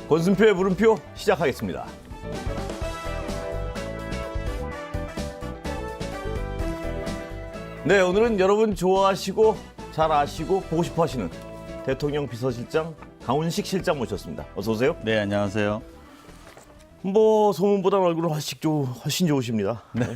권순표의 물음표 시작하겠습니다. 네, 오늘은 여러분 좋아하시고 잘 아시고 보고 싶어 하시는 대통령 비서실장 강훈식 실장 모셨습니다. 어서 오세요. 네, 안녕하세요. 뭐 소문보다 얼굴은 훨씬 좋으십니다. 네.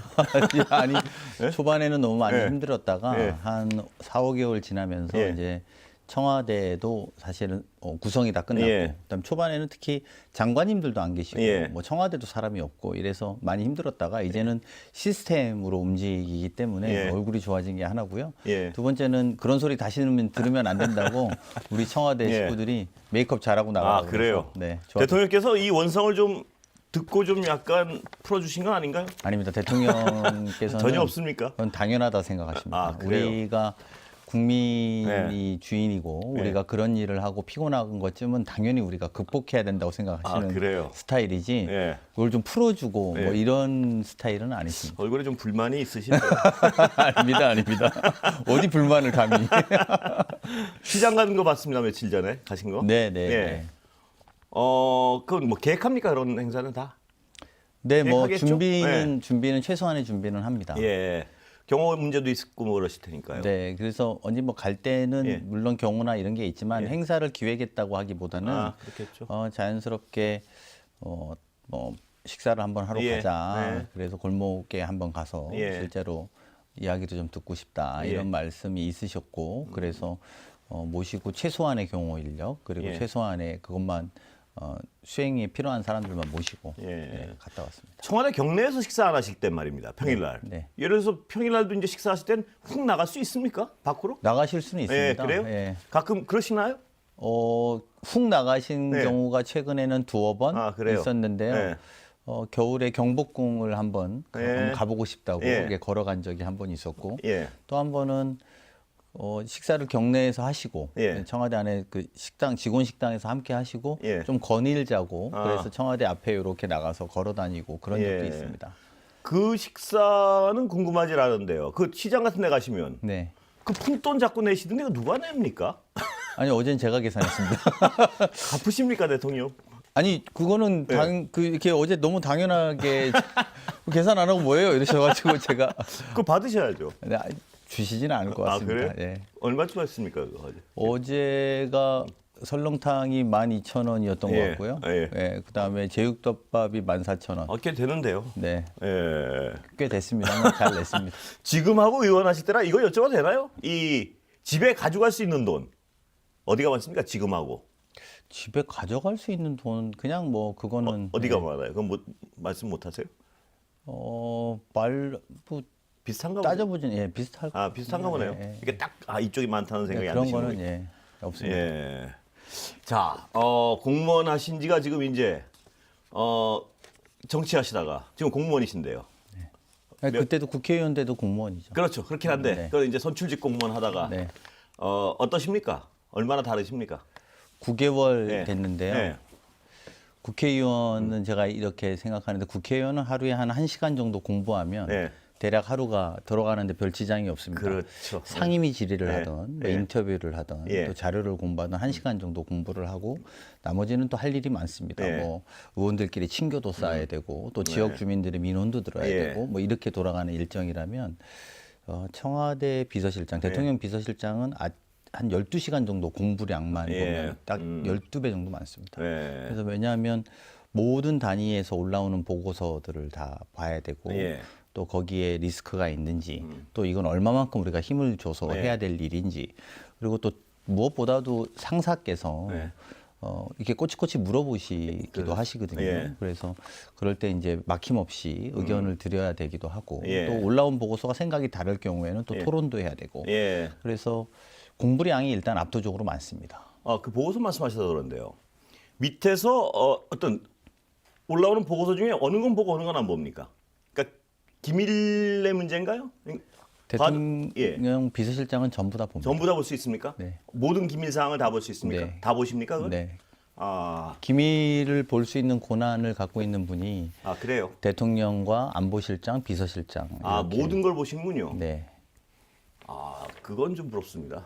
아니, 네? 초반에는 너무 많이 네. 힘들었다가 네. 한 4, 5개월 지나면서 예. 이제 청와대도 사실은 구성이 다 끝났고 예. 그다음 초반에는 특히 장관님들도 안 계시고 예. 뭐 청와대도 사람이 없고 이래서 많이 힘들었다가 이제는 시스템으로 움직이기 때문에 예. 얼굴이 좋아진 게 하나고요. 예. 두 번째는 그런 소리 다시 들으면 안 된다고 우리 청와대 예. 식구들이 메이크업 잘하고 나가고 그래요? 네, 대통령께서 이 원성을 좀 듣고 좀 약간 풀어주신 건 아닌가요? 아닙니다. 대통령께서는 전혀 없습니까? 그건 당연하다 생각하십니다. 아, 그래요? 우리가 국민이 주인이고 네. 우리가 그런 일을 하고 피곤한 것쯤은 당연히 우리가 극복해야 된다고 생각하시는 그래요? 스타일이지 예. 그걸 좀 풀어주고 예. 뭐 이런 스타일은 아니십니다. 얼굴에 좀 불만이 있으신데요. 아닙니다. 어디 불만을 감히. 시장 가는 거 봤습니다. 며칠 전에 가신 거. 네네. 예. 그건 뭐 계획합니까? 그런 행사는 다? 네, 뭐 계획하겠죠? 준비는 최소한의 준비는 합니다. 예. 경호 문제도 있고 뭐 그러실 테니까요. 네, 그래서 언제 뭐 갈 때는 예. 물론 경호나 이런 게 있지만 예. 행사를 기획했다고 하기보다는 그렇겠죠. 자연스럽게 뭐 식사를 한번 하러 예. 가자. 네. 그래서 골목에 한번 가서 예. 실제로 이야기도 좀 듣고 싶다 예. 이런 말씀이 있으셨고 그래서 모시고 최소한의 경호 인력 그리고 예. 최소한의 그것만 수행에 필요한 사람들만 모시고 예. 네, 갔다 왔습니다. 청와대 경내에서 식사 안 하실 땐 말입니다. 평일날. 네. 예를 들어서 평일날도 이제 식사하실 땐 훅 나갈 수 있습니까? 밖으로? 나가실 수는 예, 있습니다. 그래요? 예. 가끔 그러시나요? 훅 나가신 네. 경우가 최근에는 두어 번 그래요? 있었는데요. 네. 겨울에 경복궁을 한번 가보고 싶다고 예. 이렇게 걸어간 적이 한 번 있었고 예. 또 한 번은 식사를 경내에서 하시고 예. 청와대 안에 그 식당 직원 식당에서 함께 하시고 예. 좀 거닐자고 아. 그래서 청와대 앞에 이렇게 나가서 걸어다니고 그런 적도 예. 있습니다. 그 식사는 궁금하지 않은데요. 그 시장 같은 데 가시면 네. 그 푼돈 자꾸 내시던데 이거 누가 냅니까? 아니 어제는 제가 계산했습니다. 갚으십니까, 대통령? 아니 그거는 네. 이렇게 어제 너무 당연하게 계산 안 하고 뭐예요 이러셔가지고 제가 그거 받으셔야죠. 네, 주시지는 않을 것 같습니다. 그래요? 예. 얼마쯤 했습니까, 그거 어제? 어제가 설렁탕이 12,000원이었던 예, 것 같고요. 예. 그다음에 제육덮밥이 14,000원. 꽤 되는데요. 네, 예. 꽤 됐습니다. 잘 냈습니다. 지금하고 의원하실 때랑 이거 여쭤봐도 되나요? 이 집에 가져갈 수 있는 돈 어디가 많습니까? 지금하고 집에 가져갈 수 있는 돈 그냥 뭐 그거는 어디가 많아요? 그럼 뭐 말씀 못 하세요? 뭐 비슷한가 보네요. 따져보진 비슷할 비슷한가 보네요. 예. 이게 딱 이쪽이 많다는 생각이 안 그런 드시는 거는 거예요. 없습니다. 예. 자, 공무원 하신 지가 지금 이제 정치하시다가 지금 공무원이신데요. 그때도 국회의원 때도 공무원이죠. 그렇죠. 그렇긴 한데 네. 그걸 이제 선출직 공무원 하다가 네. 어떠십니까? 얼마나 다르십니까? 9개월 네. 됐는데요. 네. 국회의원은 제가 이렇게 생각하는데 국회의원은 하루에 한 1시간 정도 공부하면 네. 대략 하루가 들어가는데 별 지장이 없습니다. 그렇죠. 상임위 질의를 네. 하던 뭐 네. 인터뷰를 하던 예. 또 자료를 공부하던 1시간 정도 공부를 하고 나머지는 또 할 일이 많습니다. 네. 뭐 의원들끼리 친교도 쌓아야 되고 또 지역 주민들의 민원도 들어야 예. 되고 뭐 이렇게 돌아가는 일정이라면 청와대 비서실장, 대통령 비서실장은 한 12시간 정도 공부량만 예. 보면 딱 12배 정도 많습니다. 네. 그래서 왜냐하면 모든 단위에서 올라오는 보고서들을 다 봐야 되고 예. 또 거기에 리스크가 있는지 또 이건 얼마만큼 우리가 힘을 줘서 네. 해야 될 일인지 그리고 또 무엇보다도 상사께서 네. 이렇게 꼬치꼬치 물어보시기도 하시거든요. 예. 그래서 그럴 때 이제 막힘없이 의견을 드려야 되기도 하고 예. 또 올라온 보고서가 생각이 다를 경우에는 또 예. 토론도 해야 되고 예. 그래서 공부량이 일단 압도적으로 많습니다. 그 보고서 말씀하셔서 그런데요. 밑에서 어떤 올라오는 보고서 중에 어느 건 보고 어느 건 안 봅니까? 그러니까 기밀의 문제인가요? 대통령 예. 비서실장은 전부 다 봅니다. 전부 다 볼 수 있습니까? 네. 모든 기밀 사항을 다 볼 수 있습니까? 네. 다 보십니까? 그걸? 네. 아, 기밀을 볼 수 있는 권한을 갖고 있는 분이 그래요? 대통령과 안보실장, 비서실장. 이렇게. 모든 걸 보시는군요. 네. 아, 그건 좀 부럽습니다.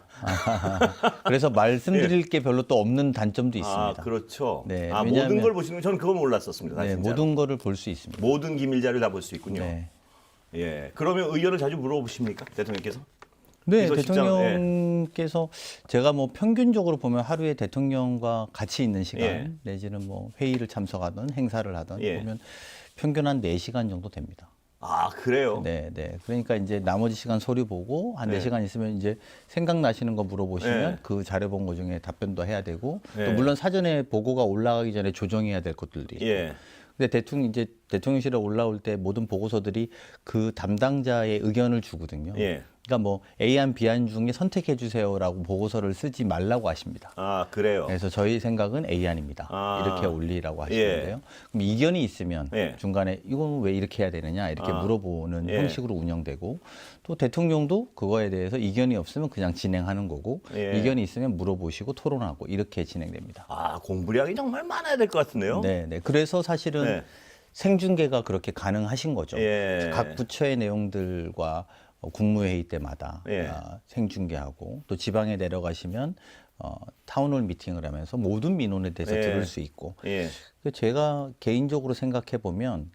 그래서 말씀드릴 게 별로 또 없는 단점도 아, 있습니다. 그렇죠. 네, 아, 왜냐하면- 모든 걸 보시는 건 저는 그건 몰랐었습니다. 네, 진짜로. 모든 거를 볼 수 있습니다. 모든 기밀 자료를 다 볼 수 있군요. 네. 예. 그러면 의견을 자주 물어보십니까? 대통령께서? 네, 비서실장, 대통령께서 제가 뭐 평균적으로 보면 하루에 대통령과 같이 있는 시간 예. 내지는 뭐 회의를 참석하든 행사를 하든 예. 보면 평균 한 4시간 정도 됩니다. 아, 그래요? 네, 네. 그러니까 이제 나머지 시간 서류 보고 한 네. 4시간 있으면 이제 생각나시는 거 물어보시면 네. 그 자료 본 거 중에 답변도 해야 되고 네. 또 물론 사전에 보고가 올라가기 전에 조정해야 될 것들도 있고. 예. 근데 이제 대통령실에 올라올 때 모든 보고서들이 그 담당자의 의견을 주거든요. 예. 그러니까 뭐 A안, B안 중에 선택해 주세요라고 보고서를 쓰지 말라고 하십니다. 아, 그래요? 그래서 저희 생각은 A안입니다. 아. 이렇게 올리라고 하시는데요. 그럼 이견이 있으면 예. 중간에 이건 왜 이렇게 해야 되느냐 이렇게 아. 물어보는 예. 형식으로 운영되고 또 대통령도 그거에 대해서 이견이 없으면 그냥 진행하는 거고 예. 이견이 있으면 물어보시고 토론하고 이렇게 진행됩니다. 아, 공부량이 정말 많아야 될 것 같은데요? 네, 네. 그래서 사실은 네. 생중계가 그렇게 가능하신 거죠. 예. 각 부처의 내용들과 국무회의 때마다 예. 생중계하고 또 지방에 내려가시면 타운홀 미팅을 하면서 모든 민원에 대해서 예. 들을 수 있고 예. 제가 개인적으로 생각해 보면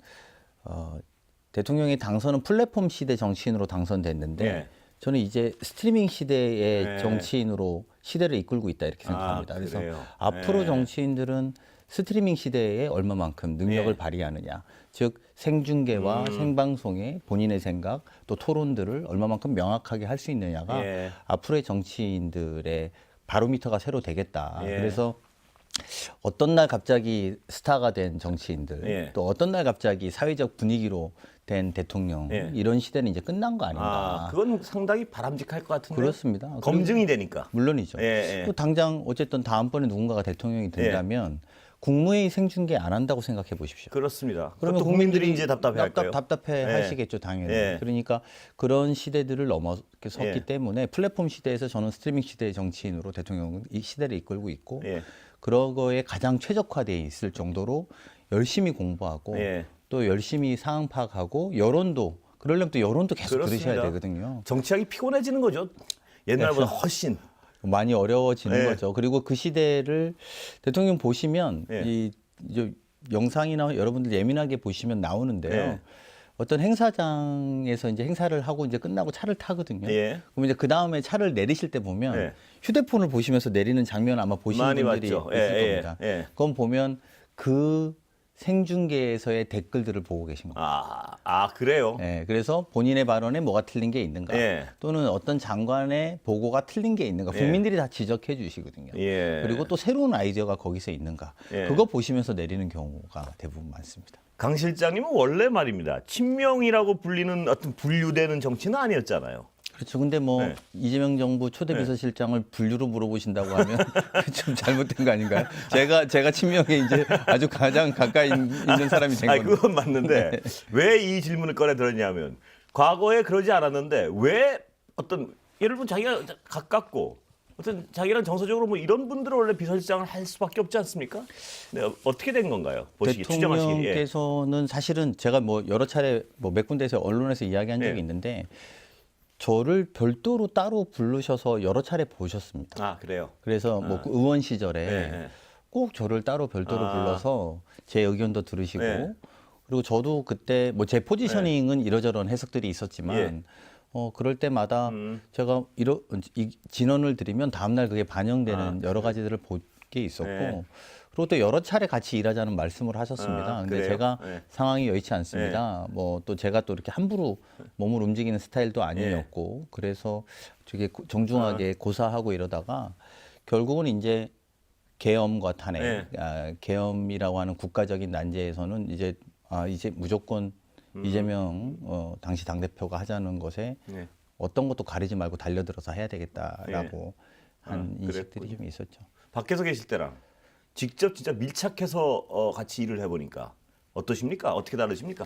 대통령이 당선은 플랫폼 시대 정치인으로 당선됐는데 예. 저는 이제 스트리밍 시대의 예. 정치인으로 시대를 이끌고 있다 이렇게 생각합니다. 아, 그래서 그래요? 앞으로 예. 정치인들은 스트리밍 시대에 얼마만큼 능력을 예. 발휘하느냐, 즉 생중계와 생방송에 본인의 생각 또 토론들을 얼마만큼 명확하게 할 수 있느냐가 예. 앞으로의 정치인들의 바로미터가 새로 되겠다. 예. 그래서 어떤 날 갑자기 스타가 된 정치인들, 예. 또 어떤 날 갑자기 사회적 분위기로 된 대통령 예. 이런 시대는 이제 끝난 거 아닌가. 아, 그건 상당히 바람직할 것 같은데. 그렇습니다. 검증이 되니까. 물론이죠. 예, 예. 또 당장 어쨌든 다음번에 누군가가 대통령이 된다면 국무회의 생중계 안 한다고 생각해 보십시오. 그렇습니다. 그러면 그것도 국민들이 이제 답답해할 거예요. 답답해 예. 하시겠죠, 당연히. 예. 그러니까 그런 시대들을 넘어섰기 예. 때문에 플랫폼 시대에서 저는 스트리밍 시대의 정치인으로 대통령은 이 시대를 이끌고 있고 예. 그런 거에 가장 최적화되어 있을 정도로 열심히 공부하고 예. 또 열심히 상황 파악하고 여론도 그러려면 또 여론도 계속 그렇습니다. 들으셔야 되거든요. 정치하기 피곤해지는 거죠. 옛날보다 훨씬. 많이 어려워지는 예. 거죠. 그리고 그 시대를 대통령 보시면 예. 이제 영상이나 여러분들 예민하게 보시면 나오는데요. 예. 어떤 행사장에서 이제 행사를 하고 이제 끝나고 차를 타거든요. 예. 그럼 이제 그 다음에 차를 내리실 때 보면 예. 휴대폰을 보시면서 내리는 장면 아마 보시는 많이 분들이 봤죠. 있을 예, 겁니다. 예, 예. 그건 보면 그 생중계에서의 댓글들을 보고 계신 겁니다. 아, 그래요? 예, 그래서 본인의 발언에 뭐가 틀린 게 있는가, 예. 또는 어떤 장관의 보고가 틀린 게 있는가, 예. 국민들이 다 지적해 주시거든요. 예. 그리고 또 새로운 아이디어가 거기서 있는가, 예. 그거 보시면서 내리는 경우가 대부분 많습니다. 강 실장님은 원래 말입니다. 친명이라고 불리는 어떤 분류되는 정치는 아니었잖아요. 그렇죠. 근데 뭐 네. 이재명 정부 초대 네. 비서실장을 분류로 물어보신다고 하면 좀 잘못된 거 아닌가요? 제가 친명에 이제 아주 가장 가까이 있는 사람이 된 아니, 건데. 그건 맞는데 왜 이 질문을 꺼내 들었냐면 과거에 그러지 않았는데 왜 어떤 예를 들면 자기가 가깝고 어떤 자기랑 정서적으로 뭐 이런 분들은 원래 비서실장을 할 수밖에 없지 않습니까? 네, 어떻게 된 건가요? 보시기 추정하시기. 예. 대통령께서는 사실은 제가 뭐 여러 차례 뭐 몇 군데에서 언론에서 이야기한 적이 네. 있는데 저를 별도로 따로 부르셔서 여러 차례 보셨습니다. 아, 그래요. 그래서 뭐 의원 시절에 네. 꼭 저를 따로 별도로 아. 불러서 제 의견도 들으시고 네. 그리고 저도 그때 뭐 제 포지셔닝은 이러저런 해석들이 있었지만 예. 그럴 때마다 제가 이 진언을 드리면 다음날 그게 반영되는 여러 가지들을 볼 게 있었고 네. 그리고 또 여러 차례 같이 일하자는 말씀을 하셨습니다. 아, 근데 그래요? 제가 네. 상황이 여의치 않습니다. 뭐 또 제가 또 이렇게 함부로 몸을 움직이는 스타일도 아니었고 그래서 되게 정중하게 고사하고 이러다가 결국은 이제 계엄과 탄핵, 네. 계엄이라고 하는 국가적인 난제에서는 이제 무조건 이재명 당시 당대표가 하자는 것에 네. 어떤 것도 가리지 말고 달려들어서 해야 되겠다라고 한 인식들이 그랬군요. 좀 있었죠. 밖에서 계실 때랑 직접 진짜 밀착해서 같이 일을 해보니까 어떠십니까? 어떻게 다르십니까?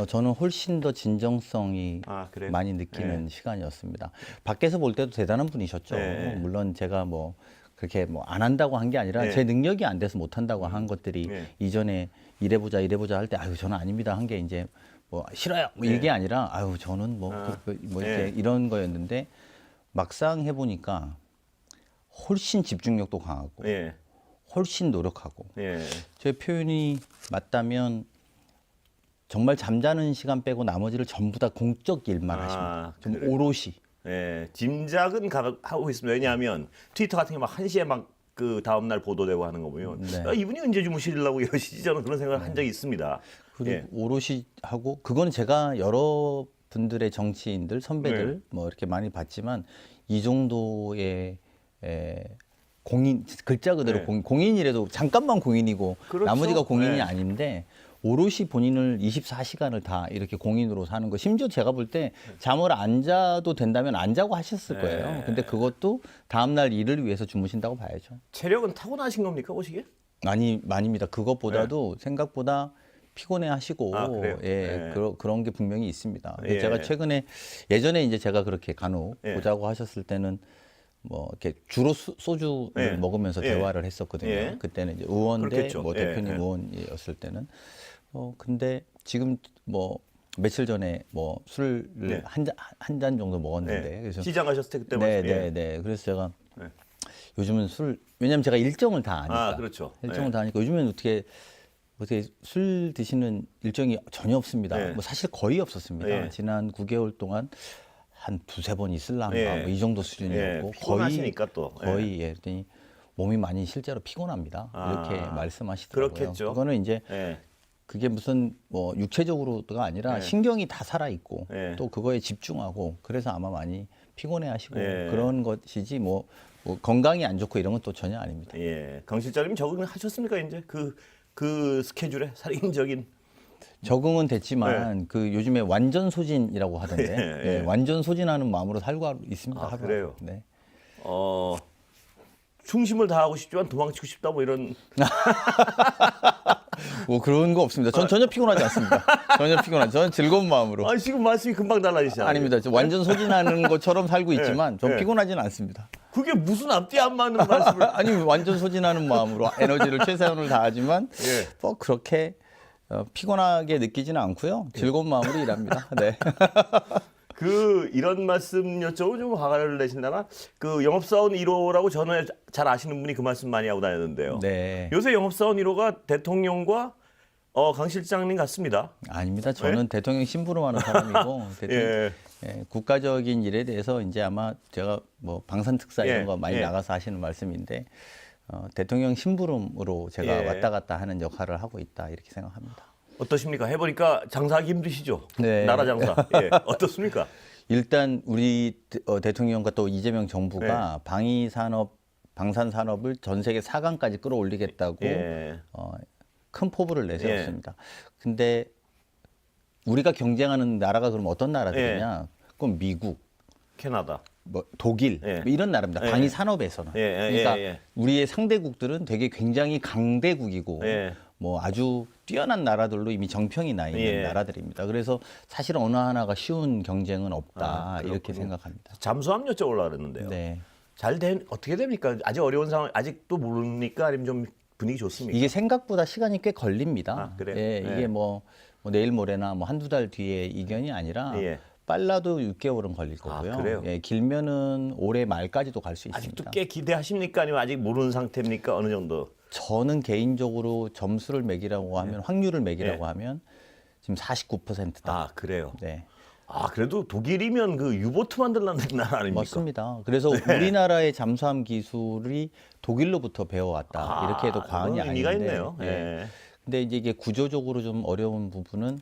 저는 훨씬 더 진정성이 아, 그래요? 많이 느끼는 시간이었습니다. 밖에서 볼 때도 대단한 분이셨죠. 네. 물론 제가 뭐 그렇게 뭐 안 한다고 한 게 아니라 네. 제 능력이 안 돼서 못 한다고 한 것들이 네. 이전에 이래보자 할 때 아유 저는 아닙니다 한 게 이제 뭐 싫어요 뭐 예. 이게 아니라 아유 저는 뭐 이렇게 예. 이런 거였는데 막상 해보니까 훨씬 집중력도 강하고 예. 훨씬 노력하고 예. 제 표현이 맞다면 정말 잠자는 시간 빼고 나머지를 전부 다 공적 일만 하십니다. 좀 그래요. 오롯이. 예, 짐작은 하고 있습니다. 왜냐하면 트위터 같은 게 막 1시에 막 그 다음 날 보도되고 하는 거 보면 네. 아, 이분이 언제 주무시려고 이러시지 저는 그런 생각을 한 적이 있습니다. 그리고 예. 오롯이 하고 그건 제가 여러 분들의 정치인들 선배들 네. 뭐 이렇게 많이 봤지만 이 정도의 공인 글자 그대로 네. 공인이라도 잠깐만 공인이고 그렇죠. 나머지가 공인이 네. 아닌데 오롯이 본인을 24시간을 다 이렇게 공인으로 사는 거 심지어 제가 볼 때 잠을 안 자도 된다면 안 자고 하셨을 거예요. 네. 근데 그것도 다음날 일을 위해서 주무신다고 봐야죠. 체력은 타고나신 겁니까 보시기에? 많이입니다. 그것보다도 생각보다 피곤해 하시고 아, 그래요? 예, 네. 그런 게 분명히 있습니다. 근데 예. 제가 최근에 예전에 이제 제가 그렇게 간혹 예. 보자고 하셨을 때는 뭐 이렇게 주로 소주를 예. 먹으면서 예. 대화를 했었거든요. 예. 그때는 이제 의원 대 그렇겠죠. 뭐 예, 대표님 예. 의원이었을 때는 근데 지금 뭐 며칠 전에 뭐 술을 네. 한 잔 정도 먹었는데 예. 그래서 시장 가셨을 때 그때 네, 말씀. 예. 네, 네. 그래서 제가 네. 요즘은 왜냐면 제가 일정을 다 아니까. 아, 그렇죠. 일정을 네. 다 아니까 요즘엔 어떻게 술 드시는 일정이 전혀 없습니다. 네. 뭐 사실 거의 없었습니다. 네. 지난 9개월 동안 한 두세 번 있을란가 네. 뭐 이 정도 수준이었고 피곤하시니까 또. 거의 예, 그랬더니 몸이 많이 실제로 피곤합니다. 이렇게 아, 말씀하시더라고요. 그렇겠죠. 그거는 이제 예. 그게 무슨 뭐 육체적으로가 아니라 네. 신경이 다 살아 있고 네. 또 그거에 집중하고 그래서 아마 많이 피곤해하시고 네. 그런 것이지 뭐 건강이 안 좋고 이런 건 또 전혀 아닙니다. 예. 강 실장님 적응하셨습니까 이제 그 스케줄에 살인적인 적응은 됐지만 그 요즘에 완전 소진이라고 하던데 예, 예. 완전 소진하는 마음으로 살고 있습니다. 아, 하루하루. 그래요? 네. 충심을 다하고 싶지만 도망치고 싶다 뭐 이런. 뭐 그런 거 없습니다. 전 전혀 피곤하지 않습니다. 전혀 피곤하지. 저는 즐거운 마음으로. 아 지금 말씀이 금방 달라지시잖아요. 아닙니다. 저 완전 소진하는 것처럼 살고 있지만 전 예. 피곤하지는 않습니다. 그게 무슨 앞뒤 안 맞는 말씀을. 아니 완전 소진하는 마음으로 에너지를 최선을 다하지만 예. 뭐 그렇게 피곤하게 느끼지는 않고요. 즐거운 마음으로 일합니다. 네. 이런 말씀 여쭤보면 좀 화를 내신다나 그 영업사원 1호라고 저는 잘 아시는 분이 그 말씀 많이 하고 다녔는데요. 네. 요새 영업사원 1호가 대통령과 강 실장님 같습니다. 아닙니다. 저는 대통령 심부름 하는 사람이고 예. 국가적인 일에 대해서 이제 아마 제가 뭐 방산특사 이런 예. 거 많이 예. 나가서 하시는 말씀인데 대통령 심부름으로 제가 예. 왔다 갔다 하는 역할을 하고 있다 이렇게 생각합니다. 어떠십니까? 해보니까 장사하기 힘드시죠? 네. 나라 장사. 예. 어떻습니까? 일단 우리 대통령과 또 이재명 정부가 방산산업을 전 세계 4강까지 끌어올리겠다고 예. 큰 포부를 내세웠습니다. 근데 우리가 경쟁하는 나라가 그럼 어떤 나라들이냐? 그건 미국, 캐나다. 뭐 독일 예. 뭐 이런 나라입니다. 예. 방위 산업에서는. 예, 예, 그러니까 예, 예. 우리의 상대국들은 되게 굉장히 강대국이고 예. 뭐 아주 뛰어난 나라들로 이미 정평이 나 있는 예. 나라들입니다. 그래서 사실 어느 하나가 쉬운 경쟁은 없다 이렇게 그렇군요. 생각합니다. 잠수함 여쭤보려고 그랬는데요. 네. 어떻게 됩니까? 아직 어려운 상황, 아직도 모릅니까? 아니면 좀 분위기 좋습니까? 이게 생각보다 시간이 꽤 걸립니다. 아, 그래요? 예, 예. 이게 뭐 내일 모레나 뭐 한두 달 뒤에 이견이 아니라 예. 빨라도 6개월은 걸릴 거고요. 아, 그래요? 예, 길면은 올해 말까지도 갈 수 있습니다. 아직도 꽤 기대하십니까? 아니면 아직 모르는 상태입니까? 어느 정도? 저는 개인적으로 점수를 매기라고 하면 확률을 매기라고 예. 하면 지금 49%다. 아, 그래요? 네. 아, 그래도 독일이면 그 유보트 만들라는 나라 아닙니까? 맞습니다. 그래서 우리나라의 잠수함 기술이 독일로부터 배워왔다. 이렇게 해도 과언이 그건 의미가 아닌데. 있네요. 예. 예. 근데 이제 이게 구조적으로 좀 어려운 부분은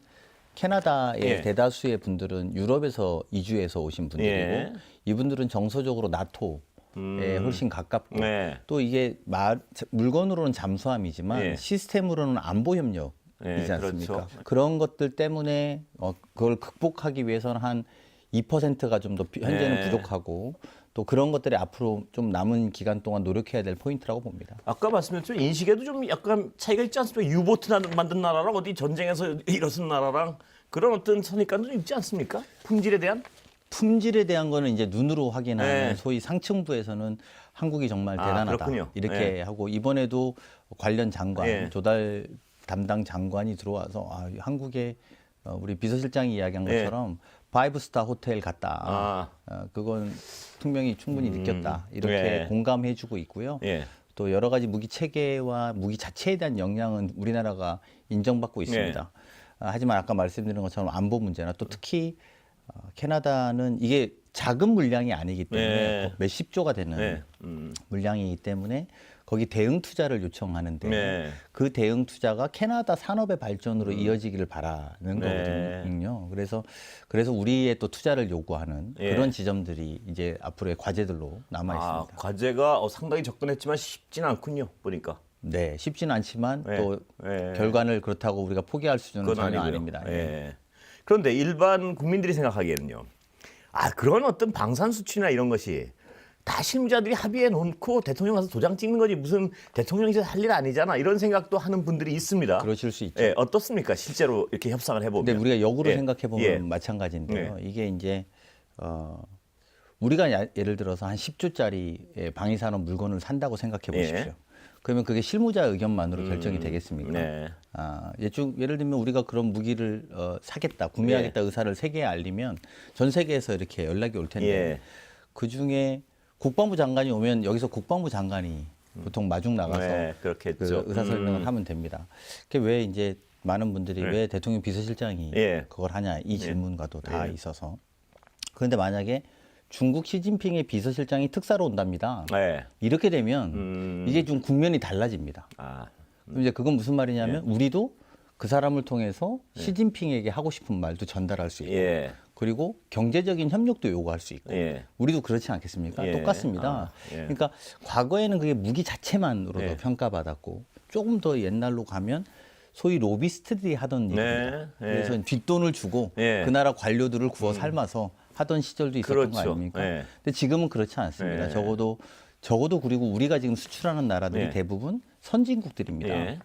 캐나다의 예. 대다수의 분들은 유럽에서 이주해서 오신 분들이고 예. 이분들은 정서적으로 나토에 훨씬 가깝고 네. 또 이게 물건으로는 잠수함이지만 예. 시스템으로는 안보 협력이지 예, 않습니까? 그렇죠. 그런 것들 때문에 그걸 극복하기 위해서는 한 2%가 좀 더 현재는 예. 부족하고 또 그런 것들이 앞으로 좀 남은 기간 동안 노력해야 될 포인트라고 봅니다. 아까 말씀드렸죠. 인식에도 좀 약간 차이가 있지 않습니까? 유보트 만든 나라랑 어디 전쟁에서 일어선 나라랑 그런 어떤 선입관도 좀 있지 않습니까? 품질에 대한? 품질에 대한 거는 이제 눈으로 확인하는 네. 소위 상층부에서는 한국이 정말 아, 대단하다 그렇군요. 이렇게 네. 하고 이번에도 관련 장관 네. 조달 담당 장관이 들어와서 한국의 우리 비서실장이 이야기한 예. 것처럼 5스타 호텔 갔다. 그건 분명히 충분히 느꼈다. 이렇게 예. 공감해주고 있고요. 예. 또 여러 가지 무기 체계와 무기 자체에 대한 역량은 우리나라가 인정받고 있습니다. 하지만 아까 말씀드린 것처럼 안보 문제나 또 특히 캐나다는 이게 작은 물량이 아니기 때문에 네. 몇십 조가 되는 네. 물량이기 때문에 거기 대응 투자를 요청하는데 네. 그 대응 투자가 캐나다 산업의 발전으로 이어지기를 바라는 네. 거거든요. 그래서 우리의 또 투자를 요구하는 예. 그런 지점들이 이제 앞으로의 과제들로 남아 있습니다. 과제가 상당히 접근했지만 쉽지는 않군요. 보니까. 네, 쉽지는 않지만 예. 또 예. 결과를 그렇다고 우리가 포기할 수준은 그건 전혀 아니고요. 아닙니다. 예. 그런데 일반 국민들이 생각하기에는요. 그런 어떤 방산수치나 이런 것이 다 실무자들이 합의해 놓고 대통령 가서 도장 찍는 거지 무슨 대통령이 할 일 아니잖아 이런 생각도 하는 분들이 있습니다. 그러실 수 있죠. 예, 어떻습니까? 실제로 이렇게 협상을 해보면. 근데 우리가 역으로 예. 생각해 보면 예. 마찬가지인데요. 이게 이제 우리가 예를 들어서 한 10조짜리 방위산업 물건을 산다고 생각해 보십시오. 예. 그러면 그게 실무자 의견만으로 결정이 되겠습니까? 네. 예를 들면 우리가 그런 무기를 사겠다, 구매하겠다 의사를 세계에 알리면 전 세계에서 이렇게 연락이 올 텐데 예. 그 중에 국방부 장관이 오면 여기서 국방부 장관이 보통 마중 나가서 네, 그렇겠죠. 그 의사 설명을 하면 됩니다. 그게 왜 이제 많은 분들이 네. 왜 대통령 비서실장이 예. 그걸 하냐 이 질문과도 다 예. 있어서 그런데 만약에 중국 시진핑의 비서실장이 특사로 온답니다. 네. 이렇게 되면 이게 좀 국면이 달라집니다. 그럼 이제 그건 무슨 말이냐면 우리도 그 사람을 통해서 시진핑에게 하고 싶은 말도 전달할 수 있고 예. 그리고 경제적인 협력도 요구할 수 있고 예. 우리도 그렇지 않겠습니까? 예. 똑같습니다. 예. 그러니까 과거에는 그게 무기 자체만으로도 예. 평가받았고 조금 더 옛날로 가면 소위 로비스트들이 하던 일입니다. 네. 그래서 뒷돈을 주고 예. 그 나라 관료들을 구워 삶아서 하던 시절도 있었던 그렇죠. 거 아닙니까? 예. 근데 지금은 그렇지 않습니다. 예. 적어도 그리고 우리가 지금 수출하는 나라들이 예. 대부분 선진국들입니다. 예.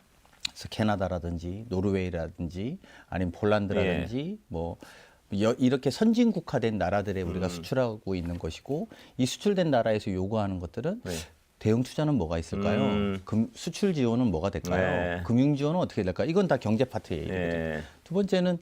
그래서 캐나다라든지 노르웨이라든지 아니면 폴란드라든지 이렇게 선진국화된 나라들에 우리가 수출하고 있는 것이고 이 수출된 나라에서 요구하는 것들은 네. 대응 투자는 뭐가 있을까요? 수출 지원은 뭐가 될까요? 네. 금융 지원은 어떻게 될까요? 이건 다 경제 파트의 얘기거든요. 예. 두 번째는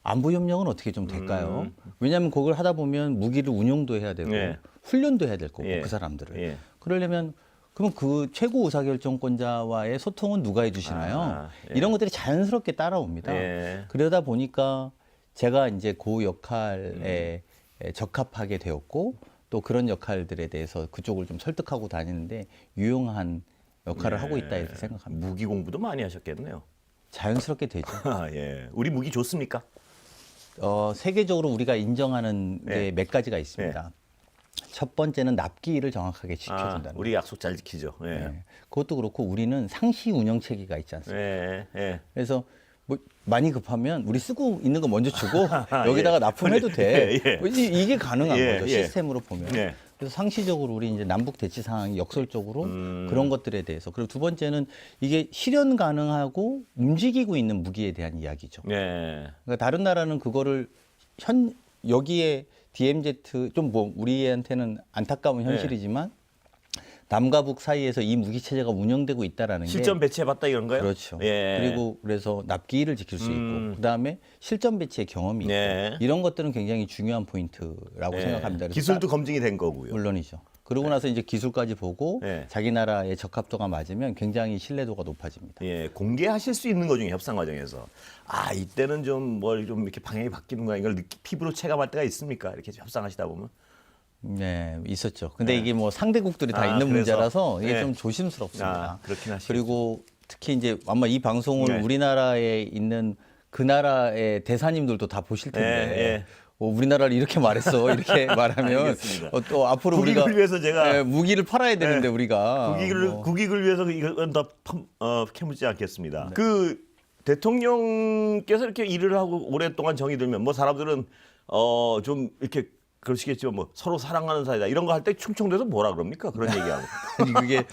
안보 협력은 어떻게 좀 될까요? 왜냐하면 그걸 하다 보면 무기를 운용도 해야 되고 예. 훈련도 해야 될 거고 예. 그 사람들을. 예. 그러려면 그럼 그 최고 의사결정권자와의 소통은 누가 해주시나요? 예. 이런 것들이 자연스럽게 따라옵니다. 예. 그러다 보니까 제가 이제 그 역할에 적합하게 되었고 또 그런 역할들에 대해서 그쪽을 좀 설득하고 다니는데 유용한 역할을 하고 있다 해서 생각합니다. 무기 공부도 많이 하셨겠네요. 자연스럽게 되죠. 예. 우리 무기 좋습니까? 세계적으로 우리가 인정하는 예. 게 몇 가지가 있습니다. 첫 번째는 납기를 정확하게 지켜준다는 우리 약속 잘 지키죠. 예. 네. 그것도 그렇고 우리는 상시 운영 체계가 있지 않습니까? 예. 예. 그래서 뭐 많이 급하면 우리 쓰고 있는 거 먼저 주고 여기다가 납품해도 돼. 예, 예. 이게 가능한 예, 거죠. 예. 시스템으로 보면. 예. 그래서 상시적으로 우리 이제 남북 대치 상황이 역설적으로 그런 것들에 대해서 그리고 두 번째는 이게 실현 가능하고 움직이고 있는 무기에 대한 이야기죠. 예. 그러니까 다른 나라는 그거를 여기에 DMZ 좀 뭐 우리한테는 안타까운 현실이지만 남과 북 사이에서 이 무기 체제가 운영되고 있다라는 게 실전 배치해봤다 이런가요? 그렇죠. 예. 그리고 그래서 납기를 지킬 수 있고 그다음에 실전 배치의 경험이 있고 네. 이런 것들은 굉장히 중요한 포인트라고 예. 생각합니다. 그래서 기술도 검증이 된 거고요. 물론이죠. 그러고 나서 이제 기술까지 보고 네. 자기 나라의 적합도가 맞으면 굉장히 신뢰도가 높아집니다. 예, 공개하실 수 있는 것 중에 협상 과정에서 이때는 좀 뭘 좀 이렇게 방향이 바뀌는구나 이걸 피부로 체감할 때가 있습니까? 이렇게 협상하시다 보면. 네, 있었죠. 근데 이게 뭐 상대국들이 다 있는 그래서? 문제라서 이게 네. 좀 조심스럽습니다. 그렇긴 하시죠. 그리고 특히 이제 아마 이 방송을 네. 우리나라에 있는 그 나라의 대사님들도 다 보실 텐데 예. 우리나라를 이렇게 말했어 이렇게 말하면 알겠습니다. 또 앞으로 국익을 우리가 위해서 제가 무기를 팔아야 되는데 우리가 국익을 위해서 이건 다 캐묻지 않겠습니다. 네. 그 대통령께서 이렇게 일을 하고 오랫동안 정이 들면 뭐 사람들은 좀 이렇게 그러시겠지만 뭐 서로 사랑하는 사이다 이런 거 할 때 충청도에서 뭐라 그럽니까? 그런 얘기하고. 아니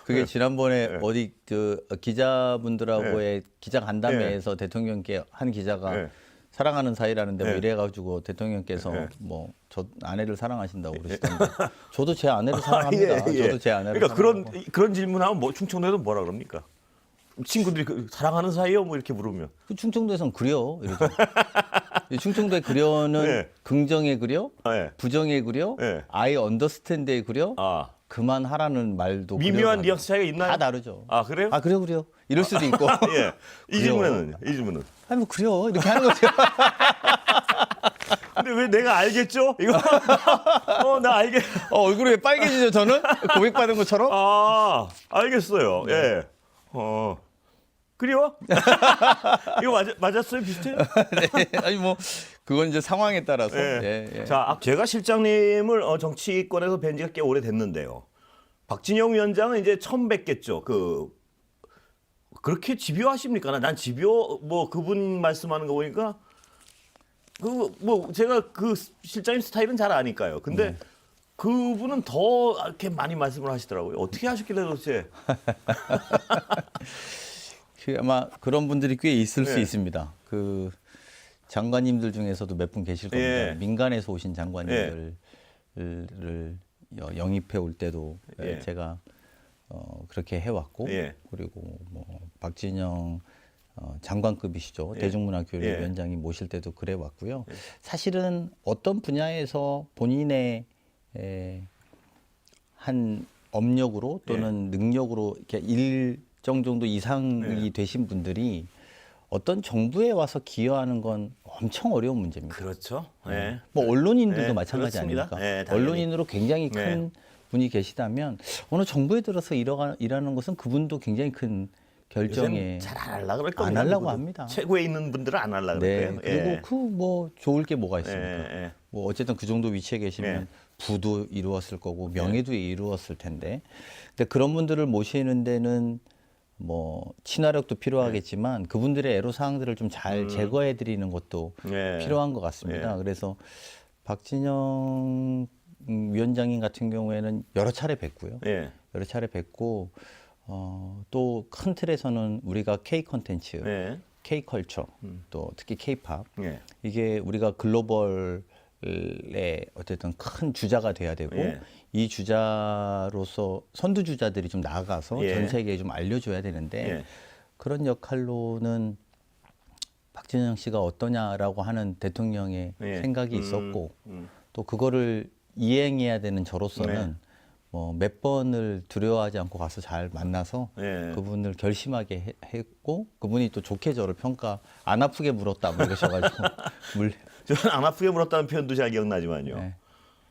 그게 지난번에 어디 그 기자분들하고의 기자 간담회에서 대통령께 한 기자가 사랑하는 사이라는데 뭐 이래가지고 대통령께서 뭐 저 아내를 사랑하신다고 그러시던데 저도 제 아내를 사랑합니다. 저도 제 아내를 그러니까 사랑하고. 그런 질문하면 뭐 충청도에서 뭐라 그럽니까? 친구들이 사랑하는 사이요 뭐 이렇게 물으면 그 충청도에선 그려 이러죠. 이 충청도에 그려는 네. 긍정에 그려, 네. 부정에 그려, 네. I understand에 그려, 아 그만하라는 말도 미묘한 그려가지고. 뉘앙스 차이가 있나요? 다 다르죠. 아 그래요? 아 그려 이럴 수도 있고. 예. 이 그래요. 질문은 아니 뭐 그려 이렇게 하는 거죠. 근데 왜 내가 알겠죠? 이거 나 알겠. 얼굴이 왜 빨개지죠 저는? 고백받은 것처럼? 알겠어요. 예. 그래요? 이거 맞았어요? 비슷해요? 네. 아니 뭐 그건 이제 상황에 따라서. 예. 예, 예. 자, 제가 실장님을 정치권에서 뵌 지가 꽤 오래됐는데요. 박진영 위원장은 이제 처음 뵙겠죠. 그렇게 집요하십니까? 난 집요 뭐 그분 말씀하는 거 보니까 뭐 제가 그 실장님 스타일은 잘 아니까요. 근데 그분은 더 이렇게 많이 말씀을 하시더라고요. 어떻게 하셨길래 도대체? 아마 그런 분들이 꽤 있을 수 예. 있습니다. 그 장관님들 중에서도 몇 분 계실 겁니다. 예. 민간에서 오신 장관님들을 영입해 올 때도 예. 제가 그렇게 해왔고 예. 그리고 뭐 박진영 장관급이시죠. 예. 대중문화교육위원장이 모실 때도 그래 왔고요. 사실은 어떤 분야에서 본인의 한 업력으로 또는 능력으로 이렇게 일정 정도 이상이 되신 분들이 어떤 정부에 와서 기여하는 건 엄청 어려운 문제입니다. 그렇죠. 예. 뭐 언론인들도 네, 마찬가지 그렇습니다. 아닙니까? 네, 당연히. 언론인으로 굉장히 큰 분이 계시다면 어느 정부에 들어서 일하는 것은 그분도 굉장히 큰 결정에 잘안 하려고 그럴 겁니다. 안 하려고 누구도. 합니다. 최고에 있는 분들은 안 하려고 네. 그럴 거예요. 그리고 예. 그 뭐 좋을 게 뭐가 있습니까? 예. 뭐 어쨌든 그 정도 위치에 계시면 네. 부도 이루었을 거고 명예도 이루었을 텐데. 근데 그런 분들을 모시는 데는 뭐 친화력도 필요하겠지만 그분들의 애로 사항들을 좀 잘 제거해 드리는 것도 예. 필요한 것 같습니다. 그래서 박진영 위원장님 같은 경우에는 여러 차례 뵙고요. 예. 여러 차례 뵙고 또 큰 틀에서는 우리가 K 콘텐츠, 예. K 컬처, 또 특히 K 팝 예. 이게 우리가 글로벌의 어쨌든 큰 주자가 돼야 되고 예. 이 주자로서 선두 주자들이 좀 나아가서 예. 전 세계에 좀 알려줘야 되는데 예. 그런 역할로는 박진영 씨가 어떠냐라고 하는 대통령의 예. 생각이 있었고 또 그거를 이행해야 되는 저로서는 네. 뭐 몇 번을 두려워하지 않고 가서 잘 만나서 예. 그분을 결심하게 했고 그분이 또 좋게 저를 평가 안 아프게 물었다 뭐 이러셔가지고 저는 안 아프게 물었다는 표현도 잘 기억나지만요. 네.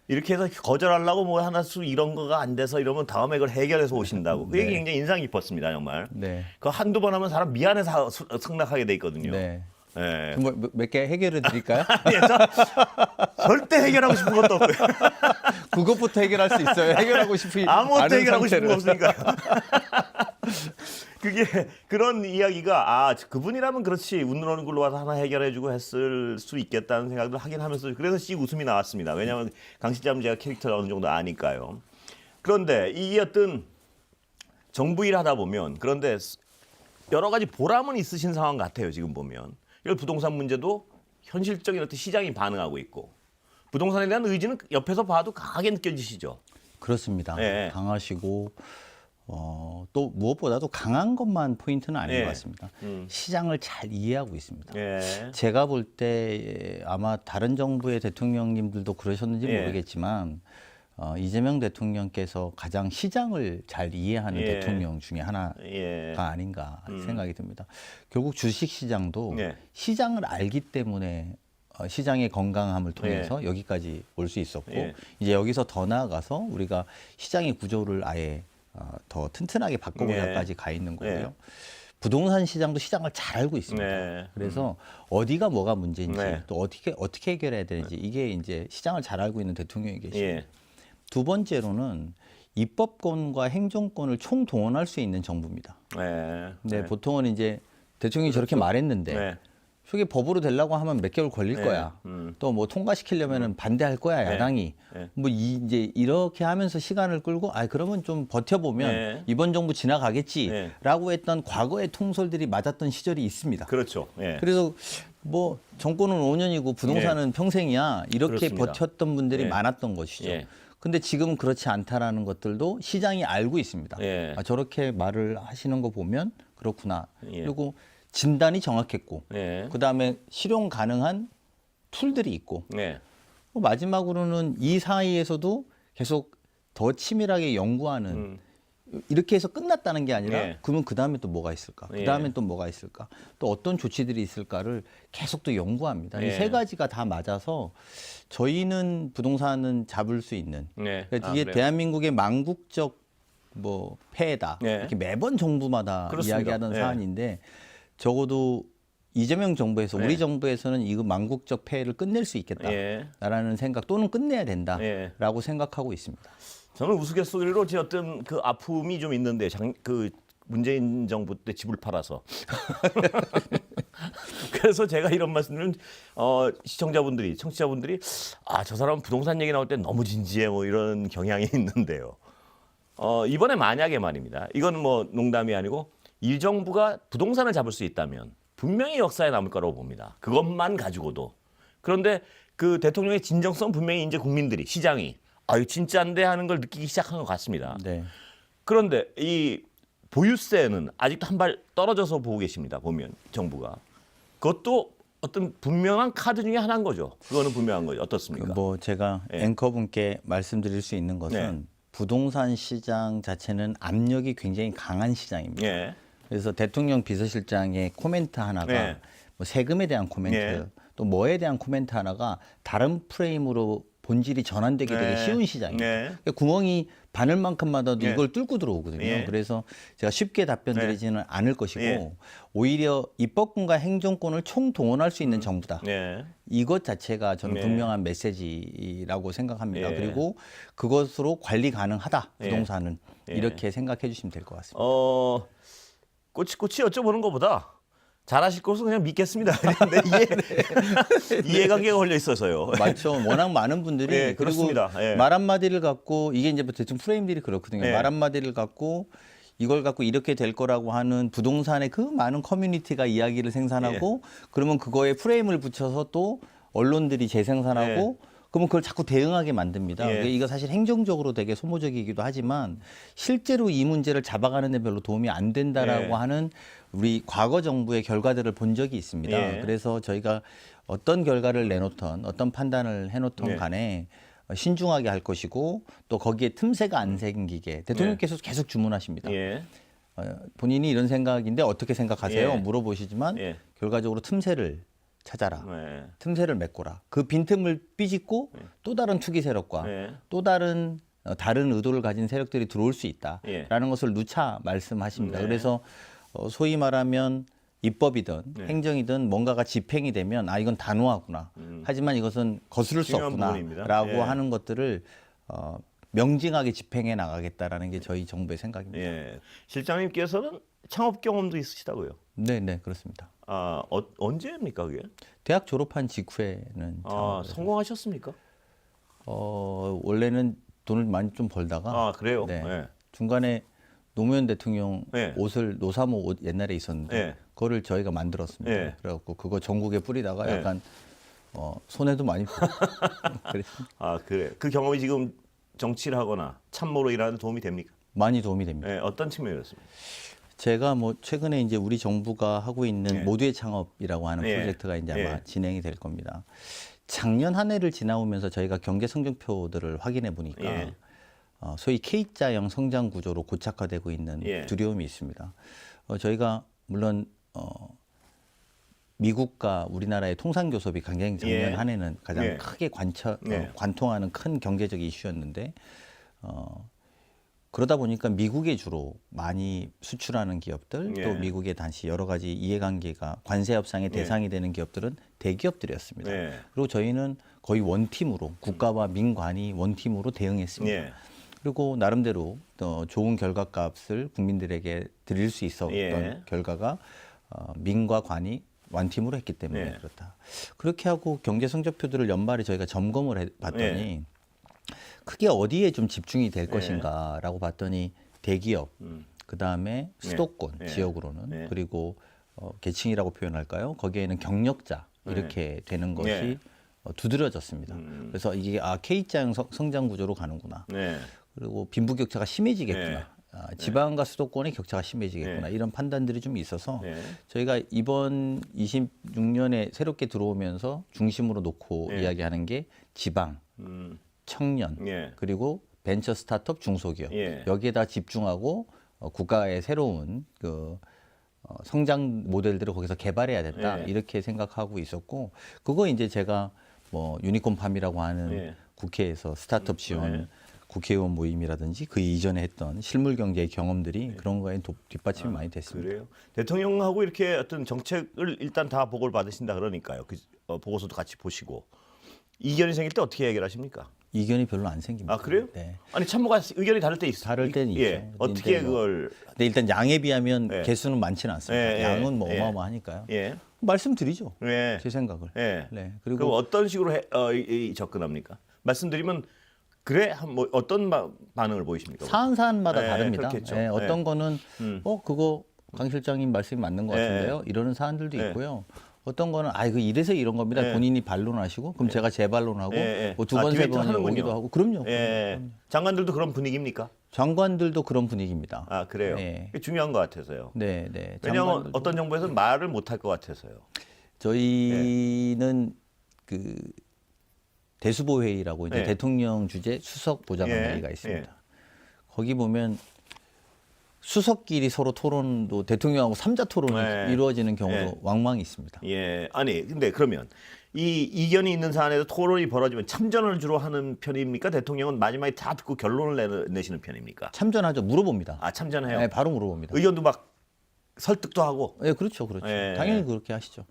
이렇게 해서 거절하려고 뭐 하나씩 이런 거가 안 돼서 이러면 다음에 그걸 해결해서 오신다고. 그 얘기 네. 굉장히 인상 깊었습니다, 정말. 네. 그 한두 번 하면 사람 미안해서 승낙하게 돼 있거든요. 네. 예. 몇 개 해결해 드릴까요? 예, 절대 해결하고 싶은 것도 없고요. 그것부터 해결할 수 있어요. 해결하고 싶은 아무것도 해결하고 상태를. 싶은 거 없으니까요. 그게 그런 이야기가 그분이라면 그렇지 웃는 얼굴로 와서 하나 해결해주고 했을 수 있겠다는 생각도 하긴 하면서 그래서 씩 웃음이 나왔습니다. 왜냐하면 강 실장은 제가 캐릭터를 어느 정도 아니까요. 그런데 이게 어떤 정부 일 하다 보면 그런데 여러 가지 보람은 있으신 상황 같아요. 지금 보면 이런 부동산 문제도 현실적인 어떤 시장이 반응하고 있고 부동산에 대한 의지는 옆에서 봐도 강하게 느껴지시죠. 그렇습니다. 예. 강하시고 또 무엇보다도 강한 것만 포인트는 아닌 예. 것 같습니다. 시장을 잘 이해하고 있습니다. 예. 제가 볼 때 아마 다른 정부의 대통령님들도 그러셨는지 예. 모르겠지만 이재명 대통령께서 가장 시장을 잘 이해하는 예. 대통령 중에 하나가 예. 아닌가 생각이 듭니다. 결국 주식 시장도 예. 시장을 알기 때문에 시장의 건강함을 통해서 여기까지 올 수 있었고 예. 이제 여기서 더 나아가서 우리가 시장의 구조를 아예 더 튼튼하게 바꿔보자까지 가 있는 거고요. 예. 부동산 시장도 시장을 잘 알고 있습니다. 네. 그래서 어디가 뭐가 문제인지 네. 또 어떻게 해결해야 되는지 이게 이제 시장을 잘 알고 있는 대통령이 계시고 예. 두 번째로는 입법권과 행정권을 총동원할 수 있는 정부입니다. 네. 근데 보통은 이제 대통령이 저렇게 말했는데 네. 저게 법으로 되려고 하면 몇 개월 걸릴 네. 거야. 또 뭐 통과시키려면은 반대할 거야, 야당이. 네. 뭐 이제 이렇게 하면서 시간을 끌고 그러면 좀 버텨보면 네. 이번 정부 지나가겠지라고 네. 했던 과거의 통솔들이 맞았던 시절이 있습니다. 그렇죠. 예. 그래서 뭐 정권은 5년이고 부동산은 평생이야 이렇게 그렇습니다. 버텼던 분들이 예. 많았던 것이죠. 예. 근데 지금은 그렇지 않다라는 것들도 시장이 알고 있습니다. 예. 아, 저렇게 말을 하시는 거 보면 그렇구나. 예. 그리고 진단이 정확했고, 예. 그다음에 실용 가능한 툴들이 있고, 예. 마지막으로는 이 사이에서도 계속 더 치밀하게 연구하는 이렇게 해서 끝났다는 게 아니라 예. 그러면 그 다음에 또 뭐가 있을까? 그 다음에 또 뭐가 있을까? 또 어떤 조치들이 있을까를 계속 또 연구합니다. 이 예. 세 가지가 다 맞아서 저희는 부동산은 잡을 수 있는 예. 그러니까 아, 이게 그래요? 대한민국의 망국적 뭐 폐해다 예. 이렇게 매번 정부마다 그렇습니다. 이야기하던 예. 사안인데 적어도 이재명 정부에서 예. 우리 정부에서는 이거 망국적 폐해를 끝낼 수 있겠다라는 예. 생각 또는 끝내야 된다라고 예. 생각하고 있습니다. 저는 우스갯소리로 제 어떤 그 아픔이 좀 있는데 그 문재인 정부 때 집을 팔아서 그래서 제가 이런 말씀을 시청자분들이 청취자분들이 아, 저 사람은 부동산 얘기 나올 때 너무 진지해 뭐 이런 경향이 있는데요. 이번에 만약에 말입니다. 이건 뭐 농담이 아니고 이 정부가 부동산을 잡을 수 있다면 분명히 역사에 남을 거라고 봅니다. 그것만 가지고도. 그런데 그 대통령의 진정성 분명히 이제 국민들이 시장이 아유 진짜인데 하는 걸 느끼기 시작한 것 같습니다. 네. 그런데 이 보유세는 아직도 한 발 떨어져서 보고 계십니다. 보면 정부가 그것도 어떤 분명한 카드 중에 하나인 거죠. 그거는 분명한 거죠. 어떻습니까? 뭐 제가 예. 앵커분께 말씀드릴 수 있는 것은 네. 부동산 시장 자체는 압력이 굉장히 강한 시장입니다. 예, 그래서 대통령 비서실장의 코멘트 하나가 네. 뭐 세금에 대한 코멘트 네. 또 뭐에 대한 코멘트 하나가 다른 프레임으로 본질이 전환되기 되게 네. 쉬운 시장입니다. 네. 그러니까 구멍이 바늘만큼마다도 네. 이걸 뚫고 들어오거든요. 네. 그래서 제가 쉽게 답변 드리지는 않을 것이고 네. 오히려 입법권과 행정권을 총동원할 수 있는 정부다. 네. 이것 자체가 저는 네. 분명한 메시지라고 생각합니다. 예. 그리고 그것으로 관리 가능하다. 예. 부동산은 예. 이렇게 생각해 주시면 될 것 같습니다. 꼬치꼬치 여쭤보는 것보다 잘하실 것은 그냥 믿겠습니다. 근데 이해관계가 걸려 있어서요. 맞죠. 워낙 많은 분들이 예, 그리고 그렇습니다. 예. 말 한마디를 갖고 이게 이제 대충 프레임들이 그렇거든요. 예. 말 한마디를 갖고 이걸 갖고 이렇게 될 거라고 하는 부동산의 그 많은 커뮤니티가 이야기를 생산하고 그러면 그거에 프레임을 붙여서 또 언론들이 재생산하고 그러면 그걸 자꾸 대응하게 만듭니다. 예. 이거 사실 행정적으로 되게 소모적이기도 하지만 실제로 이 문제를 잡아가는 데 별로 도움이 안 된다라고 예. 하는 우리 과거 정부의 결과들을 본 적이 있습니다. 예. 그래서 저희가 어떤 결과를 내놓던 어떤 판단을 해놓던 예. 간에 신중하게 할 것이고 또 거기에 틈새가 안 생기게 대통령께서 계속 주문하십니다. 예. 본인이 이런 생각인데 어떻게 생각하세요? 예. 물어보시지만 예. 결과적으로 틈새를 찾아라. 네. 틈새를 메꿔라. 그 빈틈을 삐짓고 또 다른 투기 세력과 네. 또 다른 의도를 가진 세력들이 들어올 수 있다라는 예. 것을 누차 말씀하십니다. 네. 그래서 소위 말하면 입법이든 행정이든 뭔가가 집행이 되면 아 이건 단호하구나. 하지만 이것은 거스를 수 중요한 없구나라고 부분입니다. 예. 하는 것들을 명징하게 집행해 나가겠다라는 게 저희 정부의 생각입니다. 예. 실장님께서는 창업 경험도 있으시다고요? 네, 네 그렇습니다. 아, 언제입니까 그게? 대학 졸업한 직후에는 아, 성공하셨습니까? 원래는 돈을 많이 좀 벌다가 아, 그래요? 네. 예. 중간에 노무현 대통령 네. 옷을 노사모 옷 옛날에 있었는데 네. 그거를 저희가 만들었습니다. 네. 그래갖고 그거 전국에 뿌리다가 네. 약간 손해도 많이 보고 그랬습니다. 아, 그래. 그 경험이 지금 정치를 하거나 참모로 일하는 데 도움이 됩니까? 많이 도움이 됩니다. 예, 어떤 측면이었습니까? 제가 뭐 최근에 이제 우리 정부가 하고 있는 네. 모두의 창업이라고 하는 네. 프로젝트가 이제 아마 네. 진행이 될 겁니다. 작년 한 해를 지나오면서 저희가 경제 성적표들을 확인해 보니까 예. 소위 K자형 성장 구조로 고착화되고 있는 예. 두려움이 있습니다. 저희가 물론 미국과 우리나라의 통상 교섭이 굉장히 작년 예. 한 해는 가장 예. 크게 예. 관통하는 큰 경제적 이슈였는데 그러다 보니까 미국에 주로 많이 수출하는 기업들 예. 또 미국의 당시 여러 가지 이해관계가 관세 협상의 대상이 되는 기업들은 대기업들이었습니다. 예. 그리고 저희는 거의 원팀으로 국가와 민관이 원팀으로 대응했습니다. 예. 그리고 나름대로 좋은 결과값을 국민들에게 드릴 수 있었던 예. 결과가 민과 관이 완팀으로 했기 때문에 예. 그렇다. 그렇게 하고 경제 성적표들을 연말에 저희가 점검을 해봤더니 예. 크게 어디에 좀 집중이 될 것인가라고 봤더니 대기업, 그 다음에 수도권 예. 지역으로는 예. 그리고 계층이라고 표현할까요? 거기에는 경력자 이렇게 되는 것이 예. 두드러졌습니다. 그래서 이게 K자형 성장 구조로 가는구나. 네. 그리고 빈부격차가 심해지겠구나. 네. 지방과 수도권의 격차가 심해지겠구나. 네. 이런 판단들이 좀 있어서 네. 저희가 이번 26년에 새롭게 들어오면서 중심으로 놓고 네. 이야기하는 게 지방, 청년, 예. 그리고 벤처 스타트업 중소기업 예. 여기에다 집중하고 국가의 새로운 성장 모델들을 거기서 개발해야 된다 예. 이렇게 생각하고 있었고 그거 이제 제가 뭐 유니콘 팜이라고 하는 예. 국회에서 스타트업 지원 예. 국회의원 모임이라든지 그 이전에 했던 실물 경제의 경험들이 그런 거에 뒷받침이 많이 됐습니다. 그래요. 대통령하고 이렇게 어떤 정책을 일단 다 보고를 받으신다 그러니까요. 보고서도 같이 보시고 이견이 생길 때 어떻게 해결하십니까? 이견이 별로 안 생깁니다. 아 그래요? 네. 아니 참모가 의견이 다를 때 있어. 다를 때는 예. 있죠. 어떻게 근데 뭐 그걸 근데 일단 양에 비하면 예. 개수는 많지는 않습니다. 예, 예, 양은 뭐 예. 어마어마하니까요. 예. 말씀드리죠. 예. 제 생각을. 예. 네. 그럼 그리고 어떤 식으로 접근합니까? 말씀드리면 그래 뭐 어떤 반응을 보이십니까? 사안사안마다 예, 다릅니다. 그렇겠죠. 예, 어떤 예. 거는 그거 강 실장님 말씀이 맞는 것 예. 같은데요. 이러는 사안들도 예. 있고요. 어떤 거는 이거 이래서 이런 겁니다. 예. 본인이 반론하시고 그럼 제가 재반론하고 예, 예. 뭐 두 번, 세 디베이트 번이 하는군요. 오기도 하고 그럼요. 예. 장관들도 그런 분위기입니까? 장관들도 그런 분위기입니다. 아 그래요. 네. 그게 중요한 것 같아서요. 네, 네. 왜냐하면 장관들도- 어떤 정부에서는 말을 못할 것 같아서요. 저희는 그 대수보 회의라고 이제 예. 대통령 주재 수석 보좌관 예. 회의가 있습니다. 예. 거기 보면 수석끼리 서로 토론도 대통령하고 삼자 토론이 예. 이루어지는 경우도 예. 왕왕 있습니다. 예, 아니 근데 그러면 이 이견이 있는 사안에서 토론이 벌어지면 참전을 주로 하는 편입니까? 대통령은 마지막에 다 듣고 결론을 내시는 편입니까? 참전하죠. 물어봅니다. 아 참전해요. 네, 바로 물어봅니다. 의견도 막 설득도 하고. 네, 그렇죠, 그렇죠. 예. 당연히 그렇게 하시죠.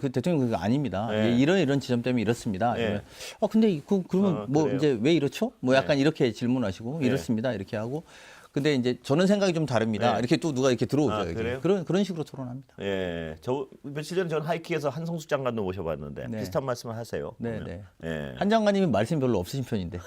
그 대통령 그거 아닙니다. 예. 이런 지점 때문에 이렇습니다. 예. 그러면, 근데 그러면 뭐 그래요? 이제 왜 이렇죠? 뭐 약간 이렇게 질문하시고 예. 이렇습니다. 이렇게 하고. 근데 이제 저는 생각이 좀 다릅니다. 예. 이렇게 또 누가 이렇게 들어오죠. 아, 여기. 그래요? 그런 식으로 토론합니다. 예, 저 며칠 전에 저는 하이킥에서 한성숙 장관도 모셔봤는데 네. 비슷한 말씀을 하세요. 네, 보면. 네. 예, 한 장관님이 말씀이 별로 없으신 편인데.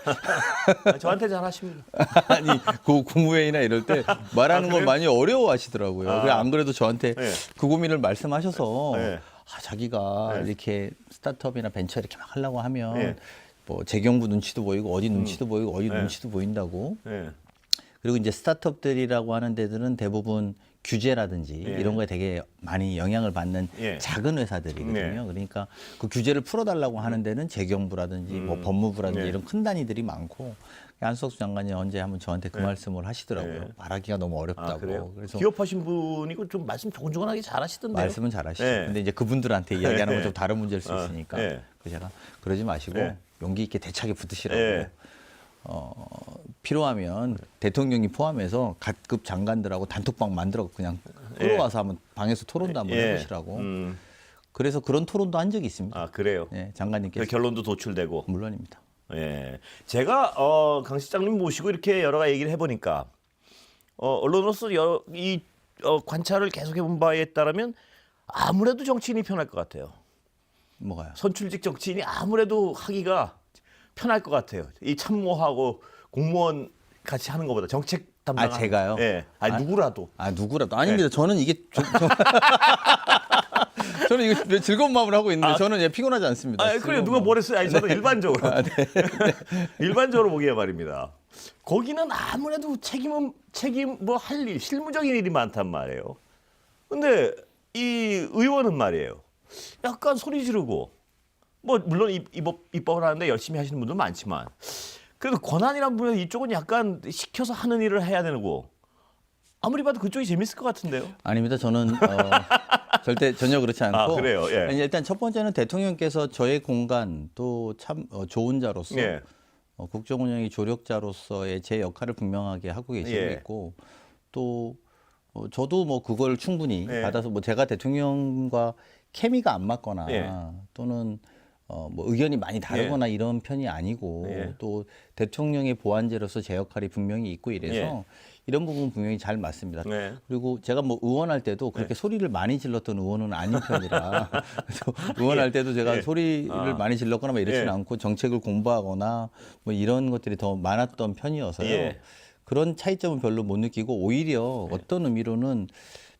저한테 잘하십니다. 아니, 그 국무회의나 이럴 때 말하는 걸 그래요? 많이 어려워하시더라고요. 안 그래도 저한테 네. 그 고민을 말씀하셔서 네. 자기가 네. 이렇게 스타트업이나 벤처 이렇게 막 하려고 하면 네. 뭐 재경부 눈치도 보이고 어디 눈치도 보이고 어디 네. 눈치도 보인다고. 예, 그리고 이제 스타트업들이라고 하는 데들은 대부분 규제라든지 예. 이런 거에 되게 많이 영향을 받는 예. 작은 회사들이거든요. 네. 그러니까 그 규제를 풀어달라고 하는 데는 재경부라든지 뭐 법무부라든지 네. 이런 큰 단위들이 많고 한석수 장관이 언제 한번 저한테 그 네. 말씀을 하시더라고요. 네. 말하기가 너무 어렵다고. 아 그래요. 그래서 기업하신 분이고 좀 말씀 조곤조곤하게 잘하시던데요. 말씀은 잘하시죠. 네. 근데 이제 그분들한테 이야기하는 건 좀 다른 문제일 수 아, 있으니까 네. 그래서 제가 그러지 마시고 네. 용기 있게 대차게 붙으시라고. 네. 필요하면 대통령이 포함해서 각급 장관들하고 단톡방 만들어 그냥 끌어와서 한번 방에서 토론도 한번 예. 해보시라고. 그래서 그런 토론도 한 적이 있습니다. 아 그래요. 네, 장관님께서 결론도 도출되고. 물론입니다. 예, 제가 강 실장님 모시고 이렇게 여러 가지 얘기를 해보니까 언론으로서 관찰을 계속 해본 바에 따르면 아무래도 정치인이 편할 것 같아요. 뭐가요? 선출직 정치인이 아무래도 하기가 편할 것 같아요. 이 참모하고 공무원 같이 하는 것보다 정책 담당. 제가요? 예, 누구라도. 누구라도 아닙니다. 저는 이게 저는 이거 즐거운 마음으로 하고 있는데 저는 피곤하지 않습니다. 그래요. 누가 뭐랬어요? 저는 일반적으로 일반적으로 보기에 말입니다. 거기는 아무래도 책임 뭐 할 일, 실무적인 일이 많단 말이에요. 근데 이 의원은 말이에요. 약간 소리 지르고 뭐 물론 입법을 하는데 열심히 하시는 분도 많지만 그래도 권한이란 부분에서 이쪽은 약간 시켜서 하는 일을 해야 되고 아무리 봐도 그쪽이 재밌을 것 같은데요. 아닙니다. 저는 절대 전혀 그렇지 않고. 그래요? 예. 아니, 일단 첫 번째는 대통령께서 저의 공간 또 참 좋은 자로서 예. 국정 운영의 조력자로서의 제 역할을 분명하게 하고 계시고 예. 있고 또 저도 뭐 그걸 충분히 예. 받아서 뭐 제가 대통령과 케미가 안 맞거나 예. 또는 뭐 의견이 많이 다르거나 이런 편이 아니고 예. 또 대통령의 보완제로서 제 역할이 분명히 있고 이래서 예. 이런 부분 분명히 잘 맞습니다. 네. 그리고 제가 뭐 의원할 때도 그렇게 소리를 많이 질렀던 의원은 아닌 편이라 그래서 의원할 때도 제가 예. 소리를 많이 질렀거나 뭐 이러지는 예. 않고 정책을 공부하거나 뭐 이런 것들이 더 많았던 편이어서요. 예. 그런 차이점은 별로 못 느끼고 오히려 어떤 의미로는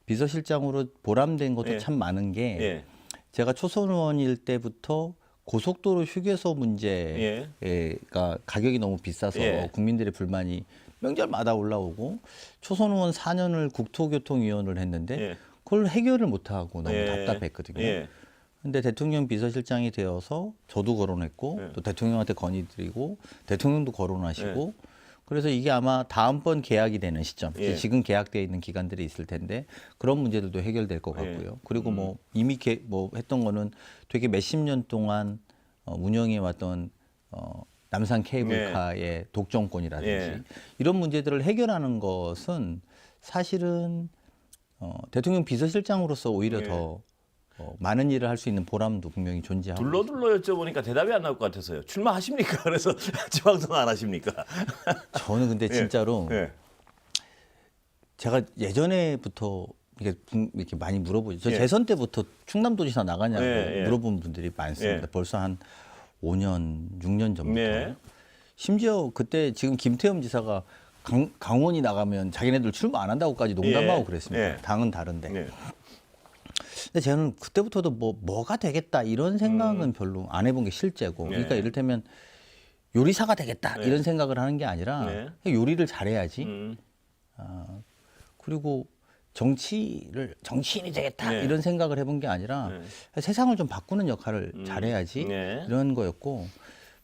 비서실장으로 보람된 것도 예. 참 많은 게 예. 제가 초선 의원일 때부터 고속도로 휴게소 문제가 가격이 너무 비싸서 예. 국민들의 불만이 명절마다 올라오고 초선 의원 4년을 국토교통위원을 했는데 예. 그걸 해결을 못하고 너무 예. 답답했거든요. 예. 근데 대통령 비서실장이 되어서 저도 거론했고 예. 또 대통령한테 건의드리고 대통령도 거론하시고 그래서 이게 아마 다음번 계약이 되는 시점, 예. 지금 계약되어 있는 기관들이 있을 텐데 그런 문제들도 해결될 것 같고요. 예. 그리고 뭐 이미 뭐 했던 거는 되게 몇십 년 동안 운영해 왔던 남산 케이블카의 독점권이라든지 예. 이런 문제들을 해결하는 것은 사실은 대통령 비서실장으로서 오히려 예. 더 많은 일을 할 수 있는 보람도 분명히 존재하고 둘러둘러 여쭤보니까 대답이 안 나올 것 같아서요. 출마하십니까? 그래서 지방선 안 하십니까? 저는 근데 진짜로 예. 제가 예전에부터 이렇게 많이 물어보죠. 저 예. 재선 때부터 충남도지사 나가냐고 예, 예. 물어본 분들이 많습니다. 예. 벌써 한 5년, 6년 전부터. 네. 심지어 그때 지금 김태흠 지사가 강원이 나가면 자기네들 출마 안 한다고까지 농담하고 예. 그랬습니다. 예. 당은 다른데. 네. 근데 저는 그때부터도 뭐가 되겠다 이런 생각은 별로 안 해본 게 실제고. 네. 그러니까 이를테면 요리사가 되겠다 네. 이런 생각을 하는 게 아니라 네. 그냥 요리를 잘해야지. 음. 그리고 정치인이 되겠다 네. 이런 생각을 해본 게 아니라 세상을 좀 바꾸는 역할을 잘해야지 네. 이런 거였고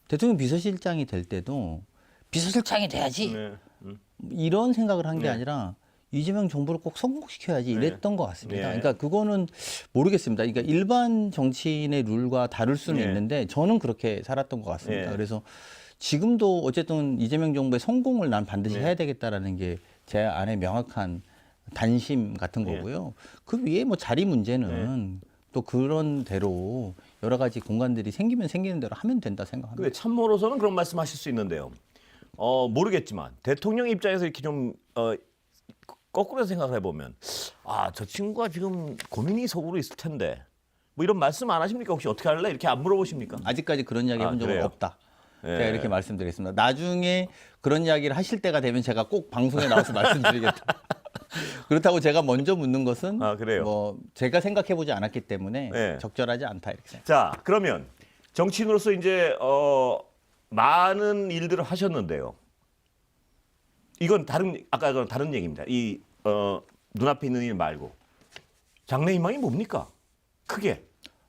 대통령 비서실장이 될 때도 비서실장이 돼야지 네. 이런 생각을 한 게 네. 아니라 이재명 정부를 꼭 성공시켜야지 이랬던 것 같습니다. 네. 그러니까 그거는 모르겠습니다. 그러니까 일반 정치인의 룰과 다를 수는 네. 있는데 저는 그렇게 살았던 것 같습니다. 네. 그래서 지금도 어쨌든 이재명 정부의 성공을 난 반드시 네. 해야 되겠다라는 게 제 안에 명확한 단심 같은 네. 거고요. 그 위에 뭐 자리 문제는 또 그런 대로 여러 가지 공간들이 생기면 생기는 대로 하면 된다 생각합니다. 근데 참모로서는 그런 말씀하실 수 있는데요. 모르겠지만 대통령 입장에서 이렇게 좀 거꾸로 생각을 해보면 저 친구가 지금 고민이 속으로 있을 텐데 뭐 이런 말씀 안 하십니까? 혹시 어떻게 할래? 이렇게 안 물어보십니까? 아직까지 그런 이야기 해본 적은 그래요? 없다. 예. 제가 이렇게 말씀드리겠습니다. 나중에 그런 이야기를 하실 때가 되면 제가 꼭 방송에 나와서 말씀드리겠다. 그렇다고 제가 먼저 묻는 것은 그래요? 뭐 제가 생각해보지 않았기 때문에 예. 적절하지 않다 이렇게 생각합니다. 자, 그러면 정치인으로서 이제 많은 일들을 하셨는데요. 이건 아까 그 다른 얘기입니다. 이 눈앞에 있는 일 말고 장래 희망이 뭡니까? 크게.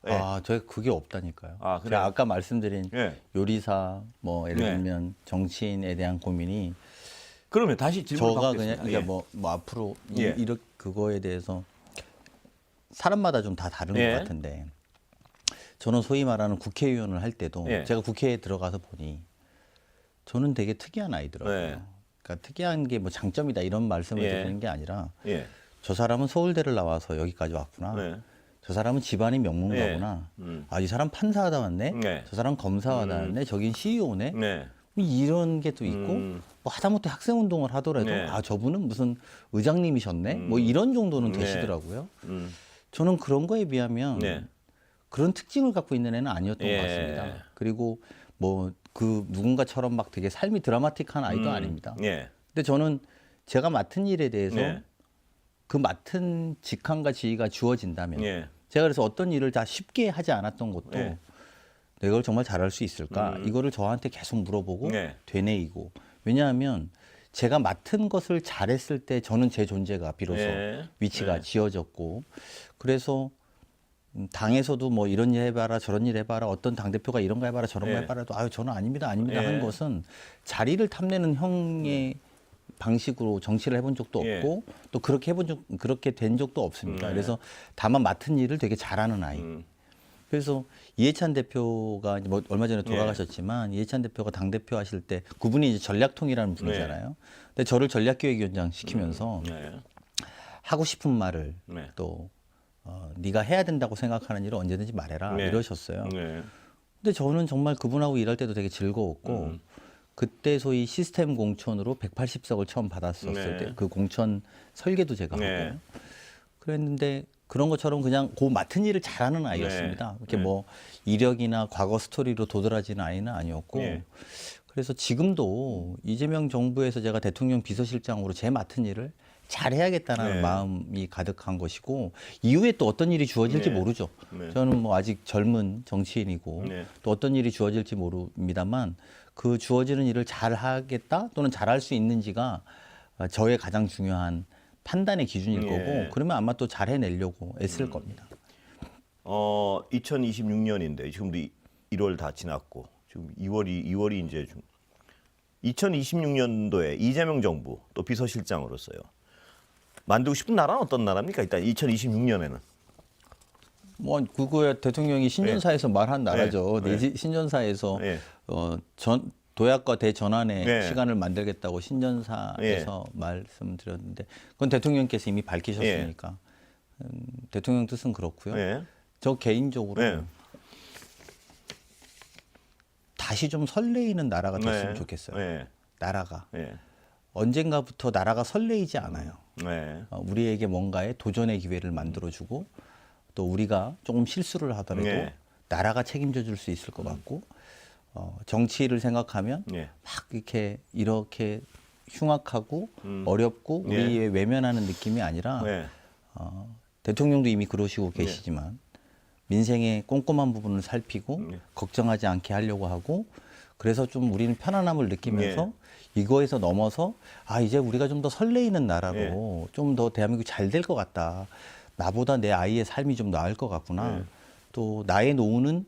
예. 저 그게 없다니까요. 그래요? 제가 아까 말씀드린 예. 요리사 뭐 예를 네. 들면 정치인에 대한 고민이 그러면 다시 질문을 저가 그냥 받겠습니다. 그러니까 뭐 앞으로 예. 이렇게 그거에 대해서 사람마다 좀 다 다른 예. 것 같은데 저는 소위 말하는 국회의원을 할 때도 예. 제가 국회에 들어가서 보니 저는 되게 특이한 아이더라고요. 예. 그러니까 특이한 게 뭐 장점이다 이런 말씀을 예. 드리는 게 아니라 예. 저 사람은 서울대를 나와서 여기까지 왔구나. 네. 저 사람은 집안이 명문가구나. 이 사람 판사하다 왔네. 네. 저 사람 검사하다 왔네. 저긴 CEO네. 네. 이런 게 또 있고 뭐 하다못해 학생 운동을 하더라도 네. 저분은 무슨 의장님이셨네. 뭐 이런 정도는 네. 되시더라고요. 음. 저는 그런 거에 비하면 네. 그런 특징을 갖고 있는 애는 아니었던 예. 것 같습니다. 그리고 뭐 그 누군가처럼 막 되게 삶이 드라마틱한 아이도 아닙니다. 예. 근데 저는 제가 맡은 일에 대해서 네. 그 맡은 직함과 지위가 주어진다면 예. 제가 그래서 어떤 일을 다 쉽게 하지 않았던 것도 네. 내가 이걸 정말 잘할 수 있을까? 이거를 저한테 계속 물어보고 네. 되뇌이고. 왜냐하면 제가 맡은 것을 잘했을 때 저는 제 존재가 비로소 네. 위치가 네. 지어졌고 그래서 당에서도 뭐 이런 일 해봐라 저런 일 해봐라 어떤 당대표가 이런 거 해봐라 저런 거 네. 해봐라도 저는 아닙니다 네. 한 것은 자리를 탐내는 형의 방식으로 정치를 해본 적도 예. 없고 또 그렇게 된 적도 없습니다. 네. 그래서 다만 맡은 일을 되게 잘하는 아이. 그래서 이해찬 대표가 뭐 얼마 전에 돌아가셨지만 이해찬 대표가 당 대표 하실 때 그분이 이제 전략통이라는 분이잖아요. 근데 저를 전략기획위원장 시키면서 네. 하고 싶은 말을 네. 또 네가 해야 된다고 생각하는 일을 언제든지 말해라 네. 이러셨어요. 네. 근데 저는 정말 그분하고 일할 때도 되게 즐거웠고 그때 소위 시스템 공천으로 180석을 처음 받았었을 네. 때 그 공천 설계도 제가 네. 하고 그랬는데 그런 것처럼 그냥 그 맡은 일을 잘하는 아이였습니다. 이렇게 네. 뭐 이력이나 과거 스토리로 도드라지는 아이는 아니었고 네. 그래서 지금도 이재명 정부에서 제가 대통령 비서실장으로 제 맡은 일을 잘해야겠다는 네. 마음이 가득한 것이고 이후에 또 어떤 일이 주어질지 네. 모르죠. 네. 저는 뭐 아직 젊은 정치인이고 네. 또 어떤 일이 주어질지 모릅니다만 그 주어지는 일을 잘하겠다 또는 잘할 수 있는지가 저의 가장 중요한 판단의 기준일 예. 거고 그러면 아마 또 잘해내려고 애쓸 겁니다. 2026년인데 지금도 1월 다 지났고 지금 2월이 이제 2026년도에 이재명 정부 또 비서실장으로서요. 만들고 싶은 나라는 어떤 나라입니까? 일단 2026년에는. 뭐 그거야 대통령이 신년사에서 말한 나라죠. 네. 신년사에서 네. 도약과 대전환의 네. 시간을 만들겠다고 신년사에서 말씀드렸는데 그건 대통령께서 이미 밝히셨으니까 대통령 뜻은 그렇고요. 네. 저 개인적으로 네. 다시 좀 설레이는 나라가 됐으면 네. 좋겠어요. 네. 나라가 네. 언젠가부터 나라가 설레이지 않아요. 네. 우리에게 뭔가의 도전의 기회를 만들어주고 또 우리가 조금 실수를 하더라도 네. 나라가 책임져 줄 수 있을 것 같고 정치를 생각하면 네. 막 이렇게 흉악하고 어렵고 네. 우리에 외면하는 느낌이 아니라 네. 대통령도 이미 그러시고 계시지만 민생의 꼼꼼한 부분을 살피고 걱정하지 않게 하려고 하고 그래서 좀 우리는 편안함을 느끼면서 이거에서 넘어서 이제 우리가 좀 더 설레이는 나라로 좀 더 대한민국이 잘 될 것 같다. 나보다 내 아이의 삶이 좀 나을 것 같구나. 또 나의 노후는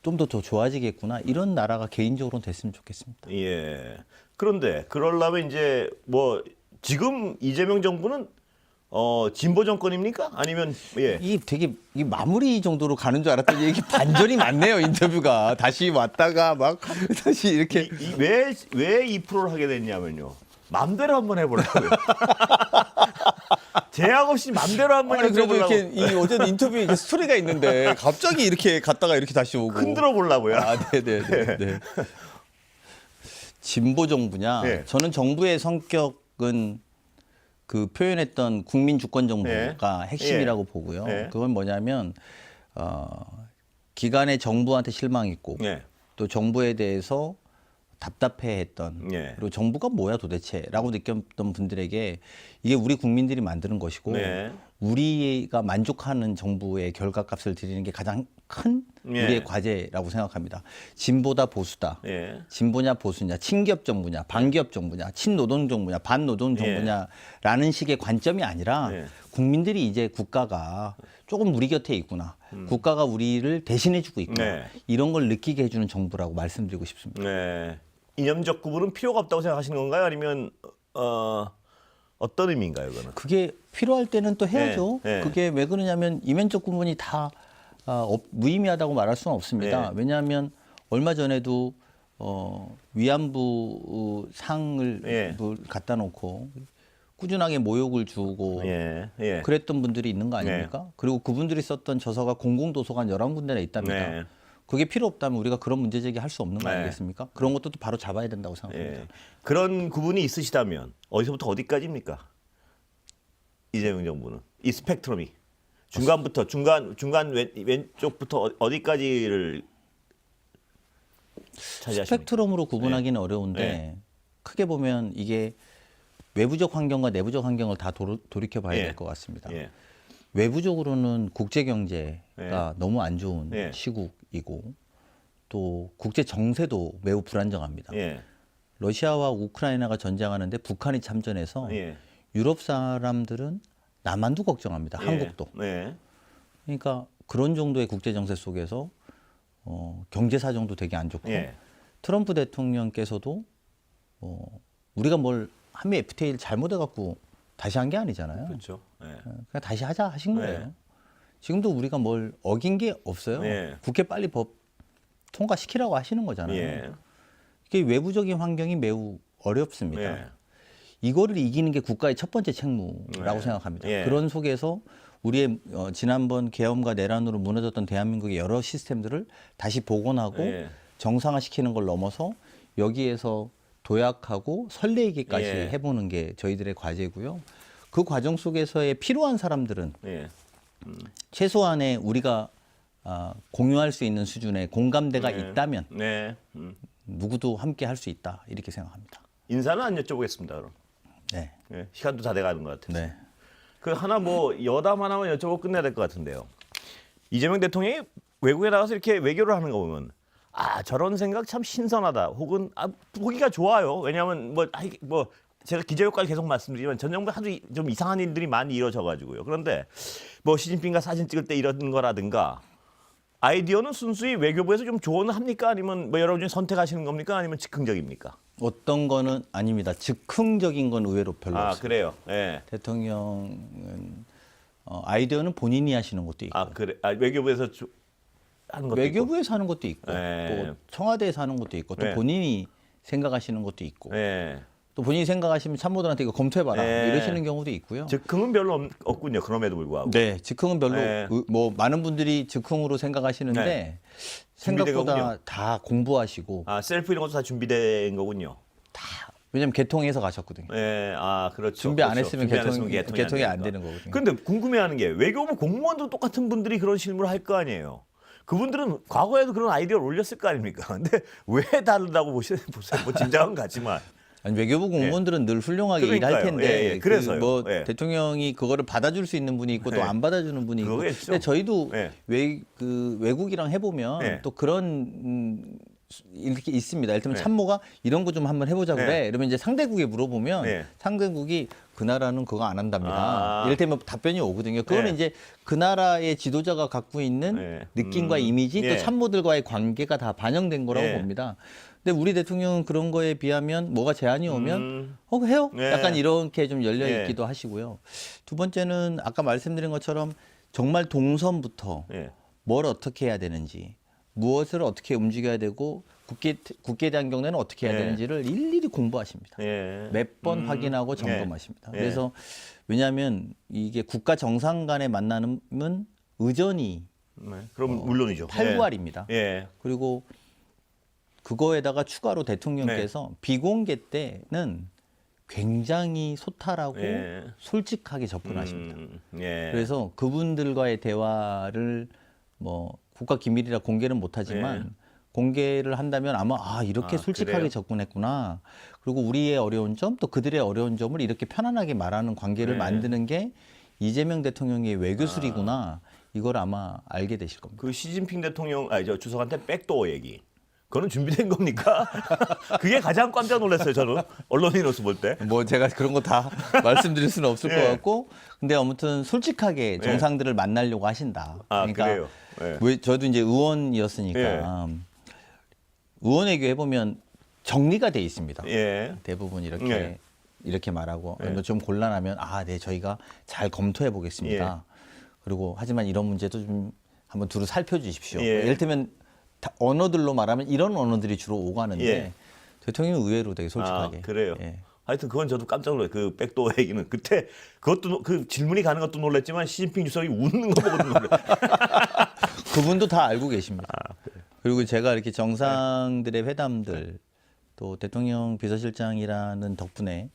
좀 더 좋아지겠구나. 이런 나라가 개인적으로는 됐으면 좋겠습니다. 예. 그런데 그러려면 이제 뭐 지금 이재명 정부는 진보 정권입니까? 아니면 이 되게 이 마무리 정도로 가는 줄 알았더니 이게 반전이 많네요. 인터뷰가 다시 왔다가 막 다시 이렇게 왜 2%를 하게 됐냐면요. 맘대로 한번 해보려고요. 제약 없이 맘대로 한번 아니 그래도 해보려고. 이렇게 이 어제는 인터뷰에 이게 스토리가 있는데 갑자기 이렇게 갔다가 이렇게 다시 오고 흔들어 보려고요. 네네네. 진보 정부냐? 네. 저는 정부의 성격은 그 표현했던 국민 주권 정부가 핵심이라고 보고요. 네. 그건 뭐냐면 기간에 정부한테 실망했고 네. 또 정부에 대해서 답답해했던 그리고 정부가 뭐야 도대체라고 느꼈던 분들에게 이게 우리 국민들이 만드는 것이고 우리가 만족하는 정부의 결과값을 드리는 게 가장 큰 우리의 과제라고 생각합니다. 진보다 보수다. 진보냐 보수냐, 친기업 정부냐, 반기업 정부냐, 친노동 정부냐, 반노동 정부냐라는 식의 관점이 아니라 국민들이 이제 국가가 조금 우리 곁에 있구나. 국가가 우리를 대신해주고 있구나. 이런 걸 느끼게 해주는 정부라고 말씀드리고 싶습니다. 이념적 구분은 필요가 없다고 생각하시는 건가요? 아니면 어떤 의미인가요, 그거는? 그게 필요할 때는 또 해야죠. 그게 왜 그러냐면 이면적 구분이 다 무의미하다고 말할 수는 없습니다. 왜냐하면 얼마 전에도 위안부 상을 갖다 놓고 꾸준하게 모욕을 주고 그랬던 분들이 있는 거 아닙니까? 그리고 그분들이 썼던 저서가 공공도서관 11군데나 있답니다. 그게 필요 없다면 우리가 그런 문제 제기할 수 없는 거 아니겠습니까? 그런 것도 또 바로 잡아야 된다고 생각합니다. 그런 구분이 있으시다면 어디서부터 어디까지입니까? 이재명 정부는 이 스펙트럼이 중간부터 중간 왼쪽부터 어디까지를 차지하십니까? 스펙트럼으로 구분하기는 어려운데 크게 보면 이게 외부적 환경과 내부적 환경을 다 돌이켜 봐야 될 것 같습니다. 외부적으로는 국제 경제가 너무 안 좋은 시국이고 또 국제 정세도 매우 불안정합니다. 러시아와 우크라이나가 전쟁하는데 북한이 참전해서 유럽 사람들은 남한도 걱정합니다. 한국도. 그러니까 그런 정도의 국제 정세 속에서 경제 사정도 되게 안 좋고 트럼프 대통령께서도 우리가 뭘 한미 FTA를 잘못해 갖고 다시 한 게 아니잖아요. 그렇죠. 그냥 다시 하자 하신 거예요. 지금도 우리가 뭘 어긴 게 없어요. 국회 빨리 법 통과시키라고 하시는 거잖아요. 이게 외부적인 환경이 매우 어렵습니다. 이거를 이기는 게 국가의 첫 번째 책무라고 생각합니다. 그런 속에서 우리의 지난번 계엄과 내란으로 무너졌던 대한민국의 여러 시스템들을 다시 복원하고 정상화시키는 걸 넘어서 여기에서 도약하고 설레이기까지 해보는 게 저희들의 과제고요. 그 과정 속에서의 필요한 사람들은 최소한의 우리가 공유할 수 있는 수준의 공감대가 있다면 누구도 함께 할 수 있다 이렇게 생각합니다. 인사는 안 여쭤보겠습니다. 그럼. 네. 예, 시간도 다 돼가는 것 같아요. 네. 그 하나 뭐 여담 하나만 여쭤보고 끝내야 될 것 같은데요. 이재명 대통령이 외국에 나가서 이렇게 외교를 하는 거 보면 아 저런 생각 참 신선하다. 혹은 아 보기가 좋아요. 왜냐하면 뭐 제가 기자회견까지 계속 말씀드리지만 전 정부 하도 좀 이상한 일들이 많이 이루어져가지고요. 그런데 뭐 시진핑과 사진 찍을 때 이런 거라든가 아이디어는 순수히 외교부에서 좀 조언을 합니까? 아니면 뭐 여러분 중에 선택하시는 겁니까? 아니면 즉흥적입니까? 어떤 거는 아닙니다. 즉흥적인 건 의외로 별로 아 없어요. 그래요. 예. 대통령은 아이디어는 본인이 하시는 것도 있고 아 그래. 아, 외교부에서 하는 것도 있고. 외교부에서 하는 것도 있고 네. 또 청와대에서 하는 것도 있고 또 네. 본인이 생각하시는 것도 있고 예. 또 본인이 생각하시면 참모들한테 이거 검토해봐라 네. 이러시는 경우도 있고요. 즉흥은 별로 없군요. 그럼에도 불구하고. 네, 즉흥은 별로 네. 뭐 많은 분들이 즉흥으로 생각하시는데 네. 생각보다 준비되거든요. 다 공부하시고 아 셀프 이런 것도 다 준비된 거군요. 왜냐면 개통해서 가셨거든요. 예, 아 그렇죠. 준비 안 그렇죠. 했으면 준비 안 했으면 개통이 안 되니까. 되는 거거든요. 근데 궁금해하는 게 외교부 공무원도 똑같은 분들이 그런 실무를 할 거 아니에요. 그분들은 과거에도 그런 아이디어를 올렸을 거 아닙니까? 근데 왜 다르다고 보세요? 뭐 짐작은 같지만. 아니, 외교부 공무원들은 늘 훌륭하게 일할 그러니까요. 텐데 예, 예. 그래서요. 뭐 예. 대통령이 그거를 받아줄 수 있는 분이 있고 예. 또 안 받아주는 분이 있고. 그거겠죠. 근데 저희도 예. 외국이랑 해보면 예. 또 그런 이렇게 있습니다. 예를 들면 예. 참모가 이런 거 좀 한번 해보자 그래. 예. 이러면 이제 상대국에 물어보면 예. 상대국이 그 나라는 그거 안 한답니다. 아. 이럴 때면 답변이 오거든요. 그거는 예. 이제 그 나라의 지도자가 갖고 있는 예. 느낌과 이미지 또 예. 참모들과의 관계가 다 반영된 거라고 예. 봅니다. 근데 우리 대통령은 그런 거에 비하면 뭐가 제안이 오면 해요? 예. 약간 이렇게 좀 열려 예. 있기도 하시고요. 두 번째는 아까 말씀드린 것처럼 정말 동선부터 예. 뭘 어떻게 해야 되는지, 무엇을 어떻게 움직여야 되고 국회에 대한 경우에는 어떻게 해야 예. 되는지를 일일이 공부하십니다. 예. 몇 번 확인하고 점검하십니다. 예. 그래서 왜냐하면 이게 국가 정상 간의 만남은 의전이 네. 그럼 물론이죠. 8구알입니다. 예. 그리고 그거에다가 추가로 대통령께서 네. 비공개 때는 굉장히 소탈하고 예. 솔직하게 접근하십니다. 예. 그래서 그분들과의 대화를 뭐 국가 기밀이라 공개는 못하지만 예. 공개를 한다면 아마 이렇게 아, 솔직하게 그래요? 접근했구나. 그리고 우리의 어려운 점 또 그들의 어려운 점을 이렇게 편안하게 말하는 관계를 네. 만드는 게 이재명 대통령의 외교술이구나. 이걸 아마 알게 되실 겁니다. 그 시진핑 대통령 저 주석한테 백도어 얘기. 그거는 준비된 겁니까? 그게 가장 깜짝 놀랐어요, 저는. 언론인으로서 볼 때. 뭐 제가 그런 거 다 말씀드릴 수는 없을 예. 것 같고, 근데 아무튼 솔직하게 정상들을 만나려고 하신다. 아, 그러니까 그래요. 예. 왜 저도 이제 의원이었으니까 의원 외교 해보면 정리가 돼 있습니다. 예. 대부분 이렇게 예. 이렇게 말하고 예. 좀 곤란하면 네 저희가 잘 검토해 보겠습니다. 그리고 하지만 이런 문제도 좀 한번 두루 살펴주십시오. 예. 예를 들면 언어들로 말하면 이런 언어들이 주로 오가는데 예. 대통령은 의외로 되게 솔직하게. 아, 그래요. 예. 하여튼 그건 저도 깜짝 놀랐어요. 그 백도어 얘기는 그때 그것도 그 질문이 가는 것도 놀랐지만 시진핑 주석이 웃는 거 보고도 놀랐어요. 그분도 다 알고 계십니다. 그래요. 그리고 제가 이렇게 정상들의 회담들 또 대통령 비서실장이라는 덕분에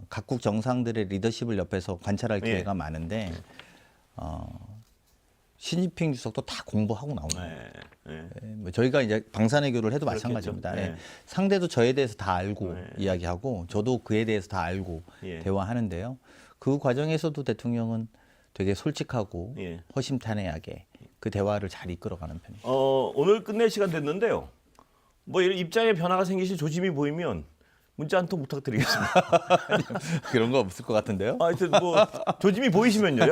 각국 정상들의 리더십을 옆에서 관찰할 예. 기회가 많은데 시진핑 주석도 다 공부하고 나옵니다. 예. 예. 뭐 저희가 이제 방산외교를 해도 그렇겠죠. 마찬가지입니다. 네. 예. 상대도 저에 대해서 다 알고 네. 이야기하고 저도 그에 대해서 다 알고 예. 대화하는데요. 그 과정에서도 대통령은 되게 솔직하고 예. 허심탄회하게 그 대화를 잘 이끌어가는 편입니다. 오늘 끝낼 시간 됐는데요. 뭐 이런 입장에 변화가 생기실 조짐이 보이면 문자 한 통 부탁드리겠습니다. 그런 거 없을 것 같은데요? 하여튼 뭐 조짐이 보이시면요.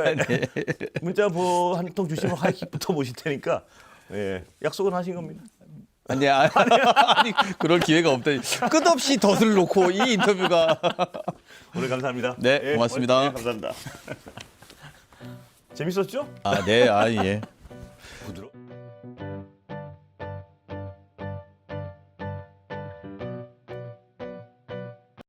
문자 한 통 주시면 하이킥부터 모실 테니까 약속은 하신 겁니다. 아니, 그럴 기회가 없다니. 끝없이 덫을 놓고 이 인터뷰가. 오늘 감사합니다. 네, 고맙습니다. 감사합니다. 재밌었죠? 네, 예.